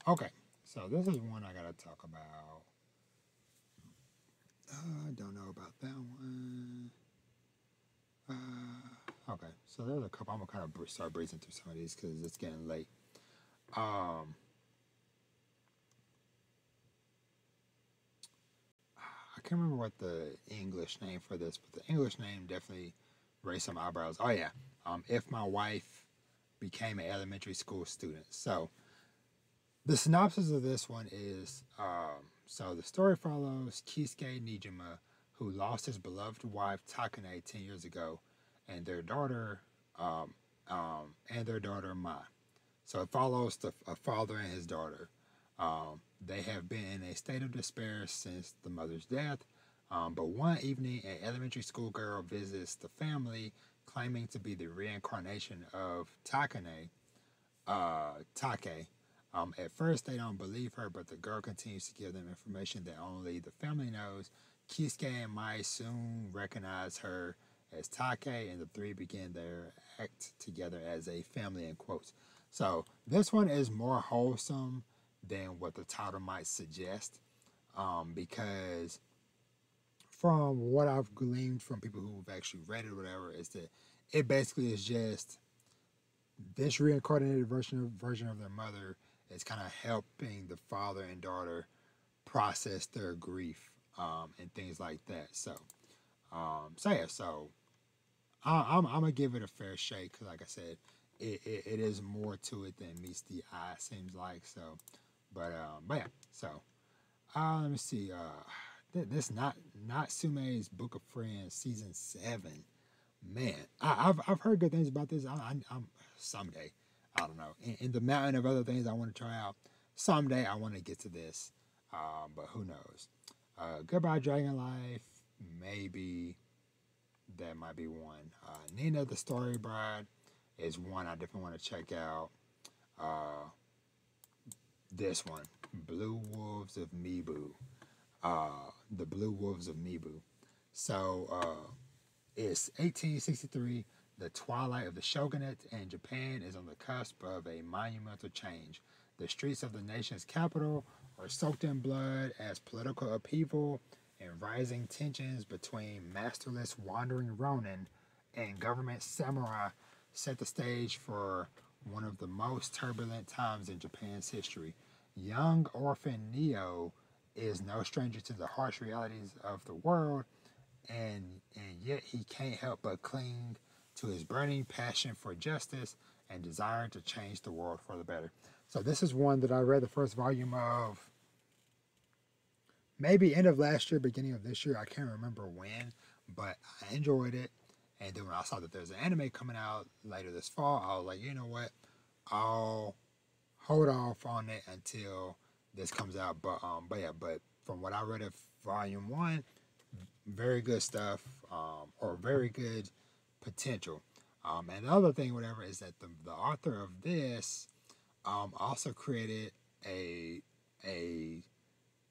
Okay, so this is one I gotta talk about. I don't know about that one. Okay, so there's a couple. I'm gonna kind of start breezing through some of these because it's getting late. I can't remember what the English name for this, but the English name definitely raised some eyebrows. Oh yeah, if my wife became an elementary school student. So the synopsis of this one is, so the story follows Kisuke Nijima, who lost his beloved wife Takane 10 years ago, and their daughter, Mai. So it follows a father and his daughter. They have been in a state of despair since the mother's death. But one evening, an elementary school girl visits the family, claiming to be the reincarnation of Take. At first, they don't believe her, but the girl continues to give them information that only the family knows. Kisuke and Mai soon recognize her as Take, and the three begin their act together as a family, in quotes. So this one is more wholesome than what the title might suggest, because from what I've gleaned from people who've actually read it or whatever, is that it basically is just this reincarnated version of their mother is kind of helping the father and daughter process their grief, and things like that. So yeah, so I'm gonna give it a fair shake because, like I said, it is more to it than meets the eye. Seems like so, but yeah. So let me see. This not Sume's Book of Friends season 7. Man, I've heard good things about this. I'm someday, I don't know. In the mountain of other things I want to try out, someday I want to get to this. But who knows? Goodbye Dragon Life, maybe that might be one. Nina the Story Bride is one I definitely want to check out. This one, Blue Wolves of Mibu. The Blue Wolves of Mibu. So it's 1863. The twilight of the shogunate, and Japan is on the cusp of a monumental change. The streets of the nation's capital are soaked in blood as political upheaval and rising tensions between masterless wandering ronin and government samurai set the stage for one of the most turbulent times in Japan's history. Young orphan Neo is no stranger to the harsh realities of the world, and yet he can't help but cling to his burning passion for justice and desire to change the world for the better. So this is one that I read the first volume of maybe end of last year, beginning of this year. I can't remember when, but I enjoyed it. And then when I saw that there's an anime coming out later this fall, I was like, you know what? I'll hold off on it until this comes out. But yeah, but from what I read of volume 1, very good stuff, or very good potential. And the other thing, whatever, is that the author of this also created a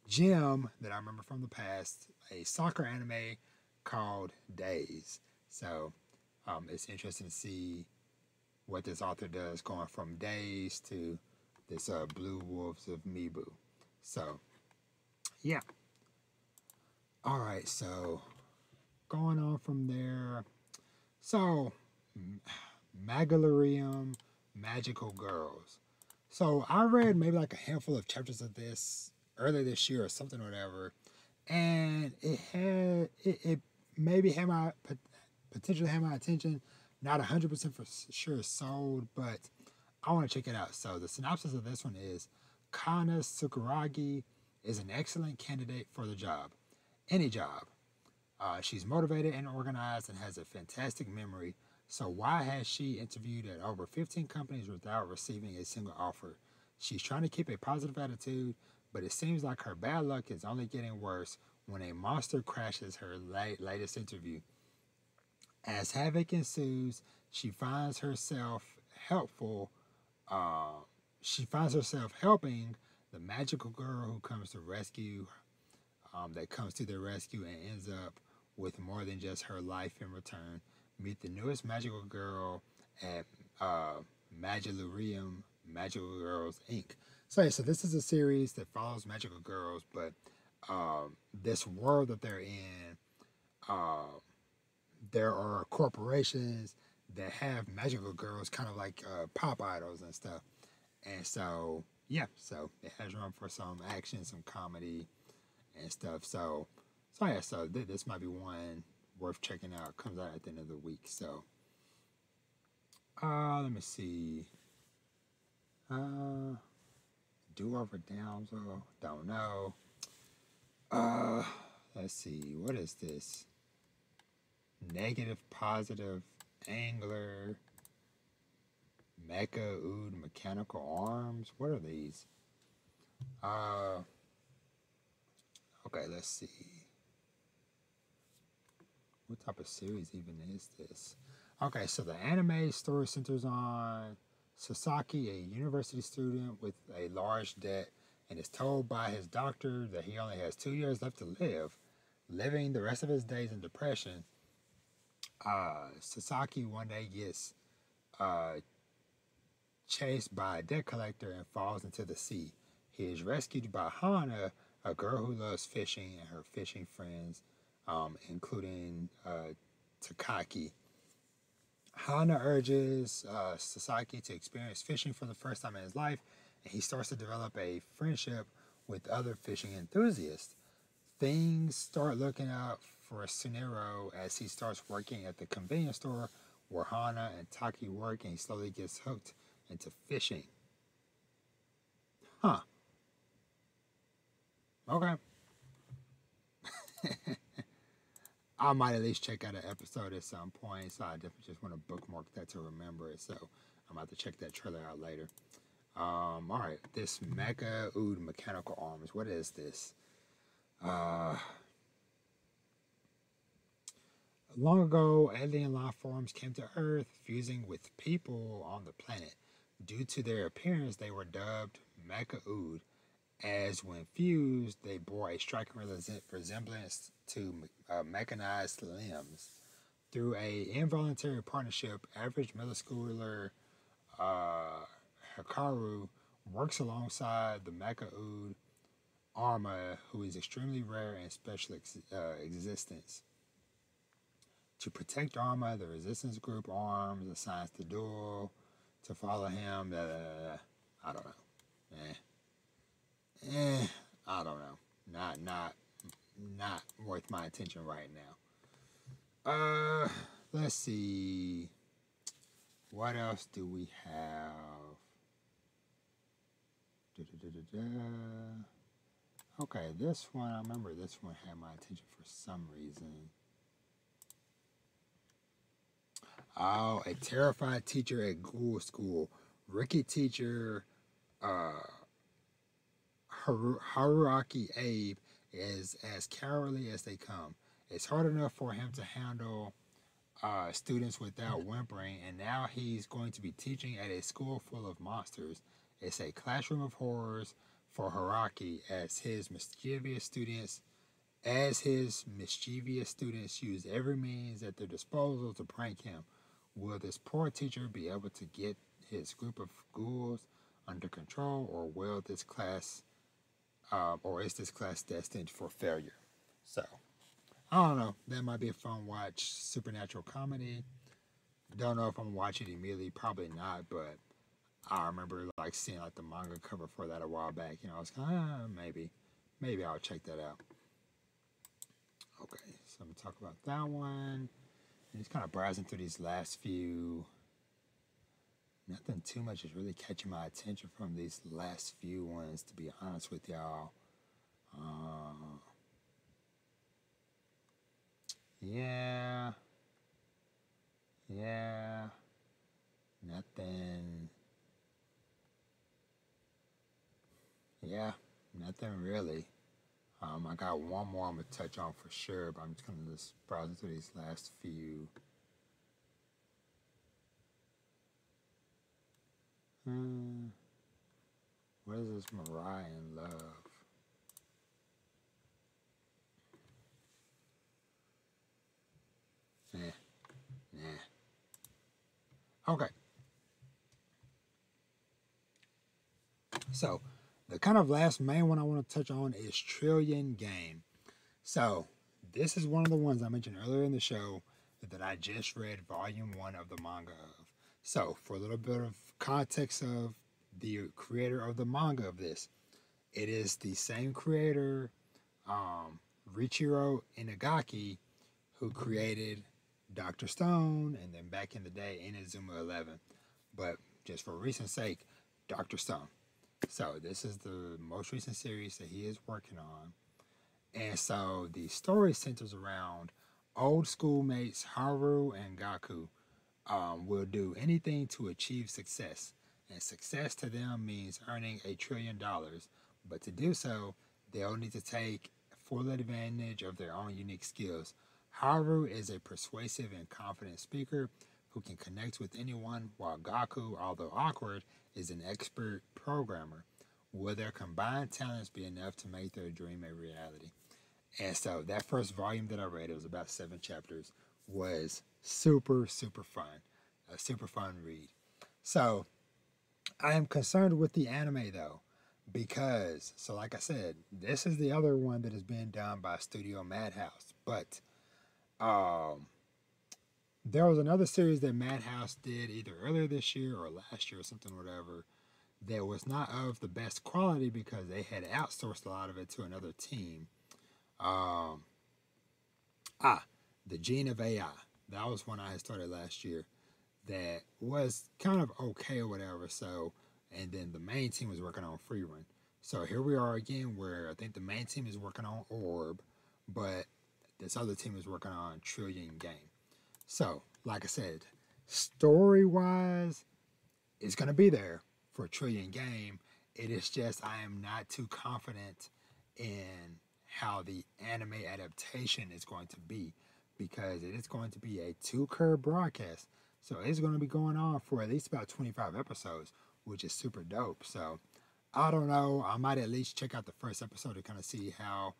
gem that I remember from the past, a soccer anime called Days. So it's interesting to see what this author does, going from Days to this Blue Wolves of Mibu. So yeah. All right, so going on from there. So, Magalarium Magical Girls. So, I read maybe like a handful of chapters of this earlier this year or something or whatever, and it maybe had my potentially had my attention. Not 100% for sure sold, but I want to check it out. So the synopsis of this one is Kana Sakuragi is an excellent candidate for the job, any job. She's motivated and organized and has a fantastic memory. So why has she interviewed at over 15 companies without receiving a single offer? She's trying to keep a positive attitude, but it seems like her bad luck is only getting worse when a monster crashes her latest interview. As havoc ensues, she finds herself helpful. Uh, she finds herself helping the magical girl who comes to rescue that comes to their rescue and ends up with more than just her life in return. Meet the newest magical girl at Magilurium Magical Girls Inc. So, yeah, so this is a series that follows magical girls, but this world that they're in, uh, there are corporations that have magical girls, kind of like pop idols and stuff. And so, yeah, so it has room for some action, some comedy, and stuff. So yeah, so this might be one worth checking out. Comes out at the end of the week. So, let me see. Uh, Do over Downsville. Don't know. Uh, let's see. What is this? Negative, positive, angler, mecha, ood, mechanical arms. What are these? Uh, okay. Let's see. What type of series even is this? Okay, so the anime story centers on Sasaki, a university student with a large debt, and is told by his doctor that he only has 2 years left to live. Living the rest of his days in depression, Sasaki one day gets uh, chased by a debt collector and falls into the sea. He is rescued by Hana, a girl who loves fishing, and her fishing friends, including Takaki. Hana urges Sasaki to experience fishing for the first time in his life, and he starts to develop a friendship with other fishing enthusiasts. Things start looking up for Sunero as he starts working at the convenience store where Hana and Taki work, and he slowly gets hooked into fishing. Huh. Okay. I might at least check out an episode at some point, so I definitely just want to bookmark that to remember it. So I'm about to check that trailer out later. All right, this Mecha Ood Mechanical Arms. What is this? Long ago, alien life forms came to Earth, fusing with people on the planet. Due to their appearance, they were dubbed Mecha Ood, as when fused, they bore a striking resemblance to mechanized limbs. Through a involuntary partnership, average middle schooler uh, Hikaru works alongside the Mecha Ood Arma, who is extremely rare and special existence. To protect Arma, the resistance group Arms assigns the duel to follow him. I don't know. I don't know. Not worth my attention right now. Let's see. What else do we have? Da-da-da-da-da. Okay, this one, I remember this one had my attention for some reason. Oh, a terrified teacher at Ghoul School. Rookie teacher Haruaki Abe is as cowardly as they come. It's hard enough for him to handle students without whimpering, and now he's going to be teaching at a school full of monsters. It's a classroom of horrors for Haraki as his mischievous students use every means at their disposal to prank him. Will this poor teacher be able to get his group of ghouls under control, or is this class destined for failure? So, I don't know. That might be a fun watch. Supernatural comedy. Don't know if I'm watching it immediately. Probably not, but I remember like seeing like the manga cover for that a while back. I was kind of maybe I'll check that out. Okay, so I'm gonna talk about that one, Just kind of browsing through these last few. Nothing too much is really catching my attention from these last few ones, to be honest with y'all. Yeah, yeah, nothing. Yeah, nothing really. I got one more I'm gonna touch on for sure, but I'm just gonna just browse through these last few. Hmm, what is this Mariah in Love? Nah, nah. Okay, so the kind of last main one I want to touch on is Trillion Game. So this is one of the ones I mentioned earlier in the show that I just read volume one of the manga of. So for a little bit of context of the creator of the manga of this, it is the same creator, Richiro Inagaki, who created Dr. Stone and then back in the day Inazuma 11. But just for recent sake, Dr. Stone. So this is the most recent series that he is working on. And so the story centers around old schoolmates Haru and Gaku will do anything to achieve success. And success to them means earning $1 trillion. But to do so, they'll need to take full advantage of their own unique skills. Haru is a persuasive and confident speaker who can connect with anyone, while Gaku, although awkward, is an expert programmer. Will their combined talents be enough to make their dream a reality? And so that first volume that I read, it was about 7 chapters, was super, super fun. A super fun read. So I am concerned with the anime though, because, so like I said, this is the other one that is being done by Studio Madhouse. But there was another series that Madhouse did either earlier this year or last year or something, whatever, that was not of the best quality because they had outsourced a lot of it to another team. Um, the Gene of AI. That was one I had started last year. That was kind of okay or whatever. So, and then the main team was working on Free Run. So here we are again, where I think the main team is working on Orb, but this other team is working on Trillion Game. So, like I said, story wise, it's gonna be there for Trillion Game. It is just I am not too confident in how the anime adaptation is going to be because it is going to be a two-curve broadcast. So it's going to be going on for at least about 25 episodes, which is super dope. So I don't know. I might at least check out the first episode to kind of see how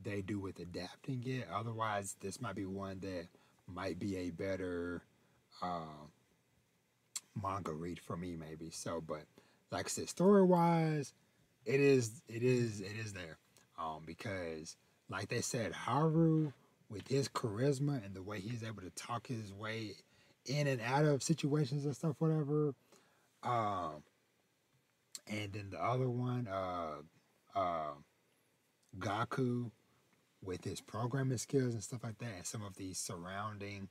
they do with adapting it. Otherwise, this might be one that might be a better manga read for me, maybe. So, but like I said, story wise, it is there. Because like they said, Haru with his charisma and the way he's able to talk his way in and out of situations and stuff, whatever. Um, and then the other one, Gaku with his programming skills and stuff like that, and some of these surrounding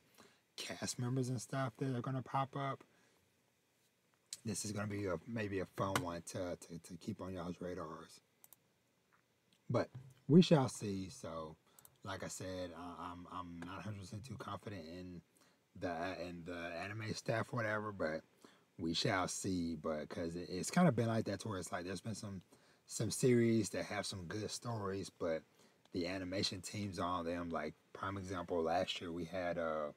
cast members and stuff that are gonna pop up. This is gonna be maybe a fun one to keep on y'all's radars. But we shall see. So, like I said, I'm not 100% too confident in the anime staff, whatever. But we shall see. But because it's kind of been like that, to where it's like there's been some series that have some good stories, but the animation teams on them, like prime example, last year we had uh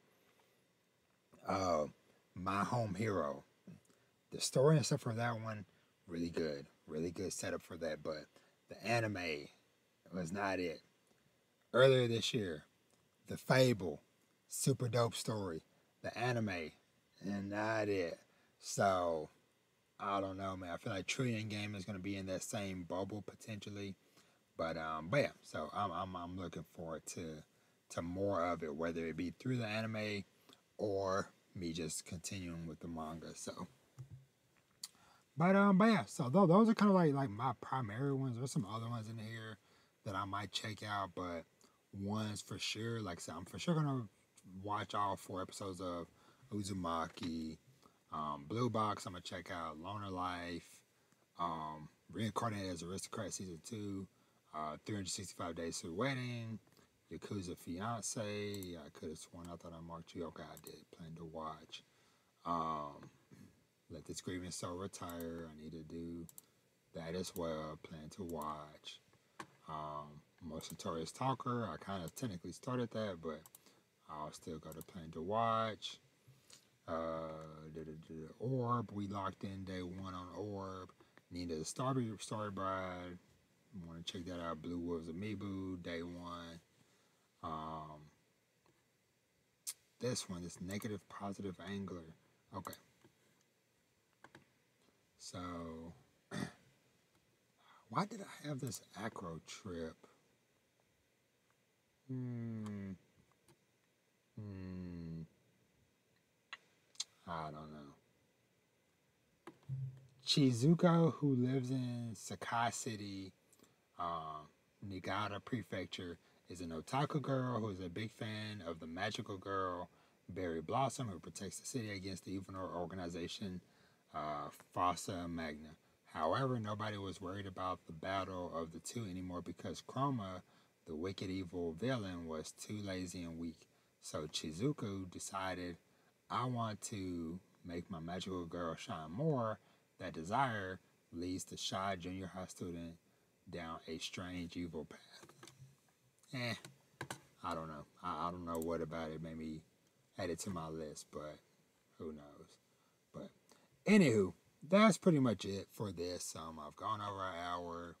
My Home Hero. The story and stuff for that one, really good setup for that. But the anime was not it. Earlier this year, The Fable, super dope story. The anime, and not it. So I don't know, man. I feel like Trillion Game is gonna be in that same bubble potentially. But yeah. So I'm looking forward to more of it, whether it be through the anime or me just continuing with the manga. So. But yeah, so those are kind of like my primary ones. There's some other ones in here that I might check out, but ones for sure, like I said, I'm for sure gonna watch all 4 episodes of Uzumaki. Blue Box, I'm gonna check out Loner Life. Reincarnated as Aristocrat season 2. 365 Days to the Wedding. Yakuza Fiance. I could have sworn I thought I marked you. Okay, I did. Plan to watch. Let This Grievance Soul Retire. I need to do that as well. Plan to watch. Most Notorious Talker. I kind of technically started that, but I'll still go to Plan to watch. Orb. We locked in day 1 on Orb. Nina the Story Bride. Want to check that out. Blue Wolves Amiibo. Day 1. This one, this Negative Positive Angler. Okay. So, why did I have this acro trip? I don't know. Chizuko, who lives in Sakai City, Niigata Prefecture, is an otaku girl who is a big fan of the magical girl Berry Blossom, who protects the city against the evil organization Fossa Magna. However, nobody was worried about the battle of the two anymore because Chroma, the wicked evil villain, was too lazy and weak. So Chizuko decided, I want to make my magical girl shine more. That desire leads the shy junior high student down a strange evil path. I don't know. I don't know what about it made me add it to my list, but who knows. But anywho, that's pretty much it for this. I've gone over an hour.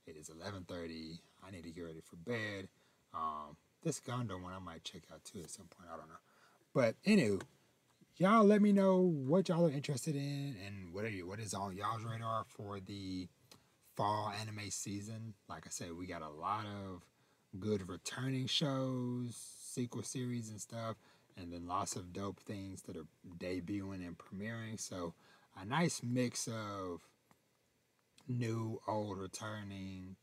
It is 11:30. I need to get ready for bed. This Gundam one I might check out too at some point. I don't know. But anywho, y'all let me know what y'all are interested in and what is on y'all's radar for the fall anime season. Like I said, we got a lot of good returning shows, sequel series and stuff, and then lots of dope things that are debuting and premiering. So a nice mix of new, old, returning,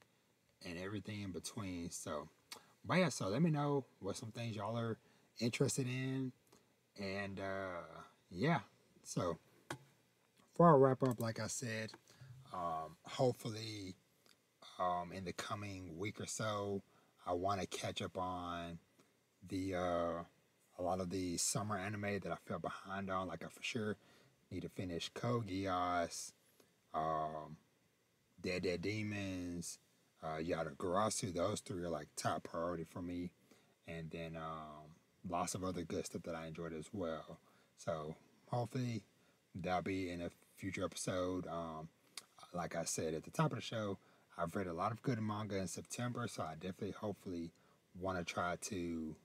and everything in between. So, but yeah, so let me know what some things y'all are interested in. And yeah, so before I wrap up, like I said, hopefully in the coming week or so, I want to catch up on the a lot of the summer anime that I fell behind on. Like I for sure need to finish Code Geass, Dead Dead Demons, Yada Garasu. Those 3 are like top priority for me. And then lots of other good stuff that I enjoyed as well. So hopefully that'll be in a future episode. Like I said at the top of the show, I've read a lot of good manga in September, so I definitely, hopefully, want to try to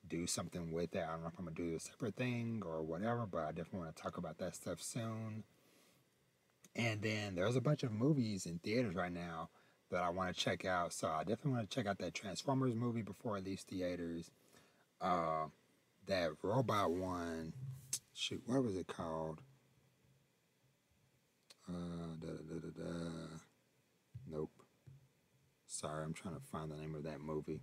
do something with it. I don't know if I'm going to do a separate thing or whatever, but I definitely want to talk about that stuff soon. And then there's a bunch of movies in theaters right now that I want to check out, so I definitely want to check out that Transformers movie before it leaves theaters. That robot one, shoot, what was it called? Nope. Sorry, I'm trying to find the name of that movie.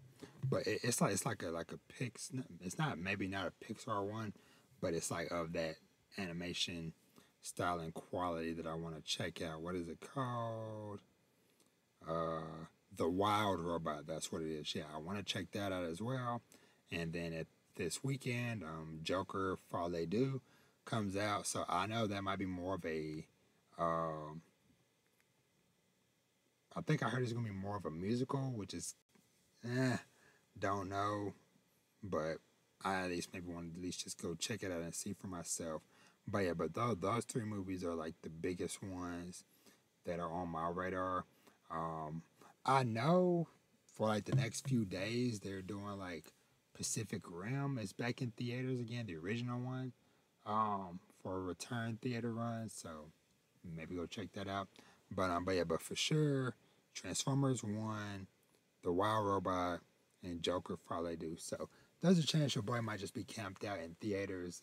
But it's like a Pix. It's not, maybe not a Pixar one, but it's like of that animation style and quality that I want to check out. What is it called? The Wild Robot. That's what it is. Yeah, I want to check that out as well. And then at this weekend, Joker Fall They Do comes out, so I know that might be more of a I think I heard it's gonna be more of a musical, which is don't know, but I at least maybe want to at least just go check it out and see for myself. But yeah, but those 3 movies are like the biggest ones that are on my radar. I know for like the next few days they're doing like Pacific Rim is back in theaters again, the original one, for a return theater run. So maybe go check that out. But yeah, but for sure, Transformers 1, The Wild Robot, and Joker Fall Do. So there's a chance your boy might just be camped out in theaters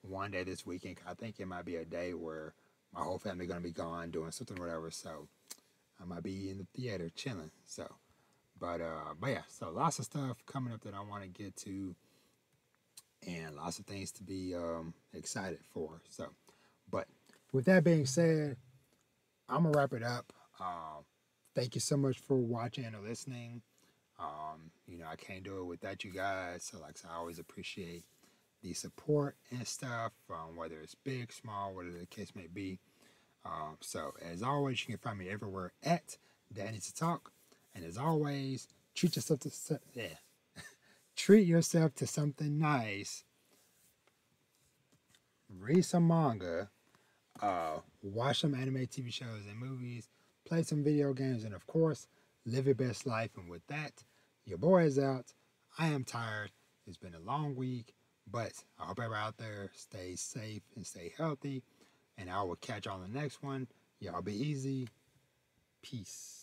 one day this weekend. I think it might be a day where my whole family gonna be gone doing something or whatever. So I might be in the theater chilling. So, but yeah, so lots of stuff coming up that I want to get to and lots of things to be excited for. So, but with that being said, I'm gonna wrap it up. Thank you so much for watching or listening. I can't do it without you guys. So, like I said, I always appreciate the support and stuff, whether it's big, small, whatever the case may be. So, as always, you can find me everywhere at Danny to Talk. And as always, treat yourself to something nice. Read some manga. Watch some anime TV shows and movies. Play some video games, and of course, live your best life. And with that, your boy is out. I am tired. It's been a long week, but I hope everybody out there stays safe and stay healthy. And I will catch you on the next one. Y'all be easy. Peace.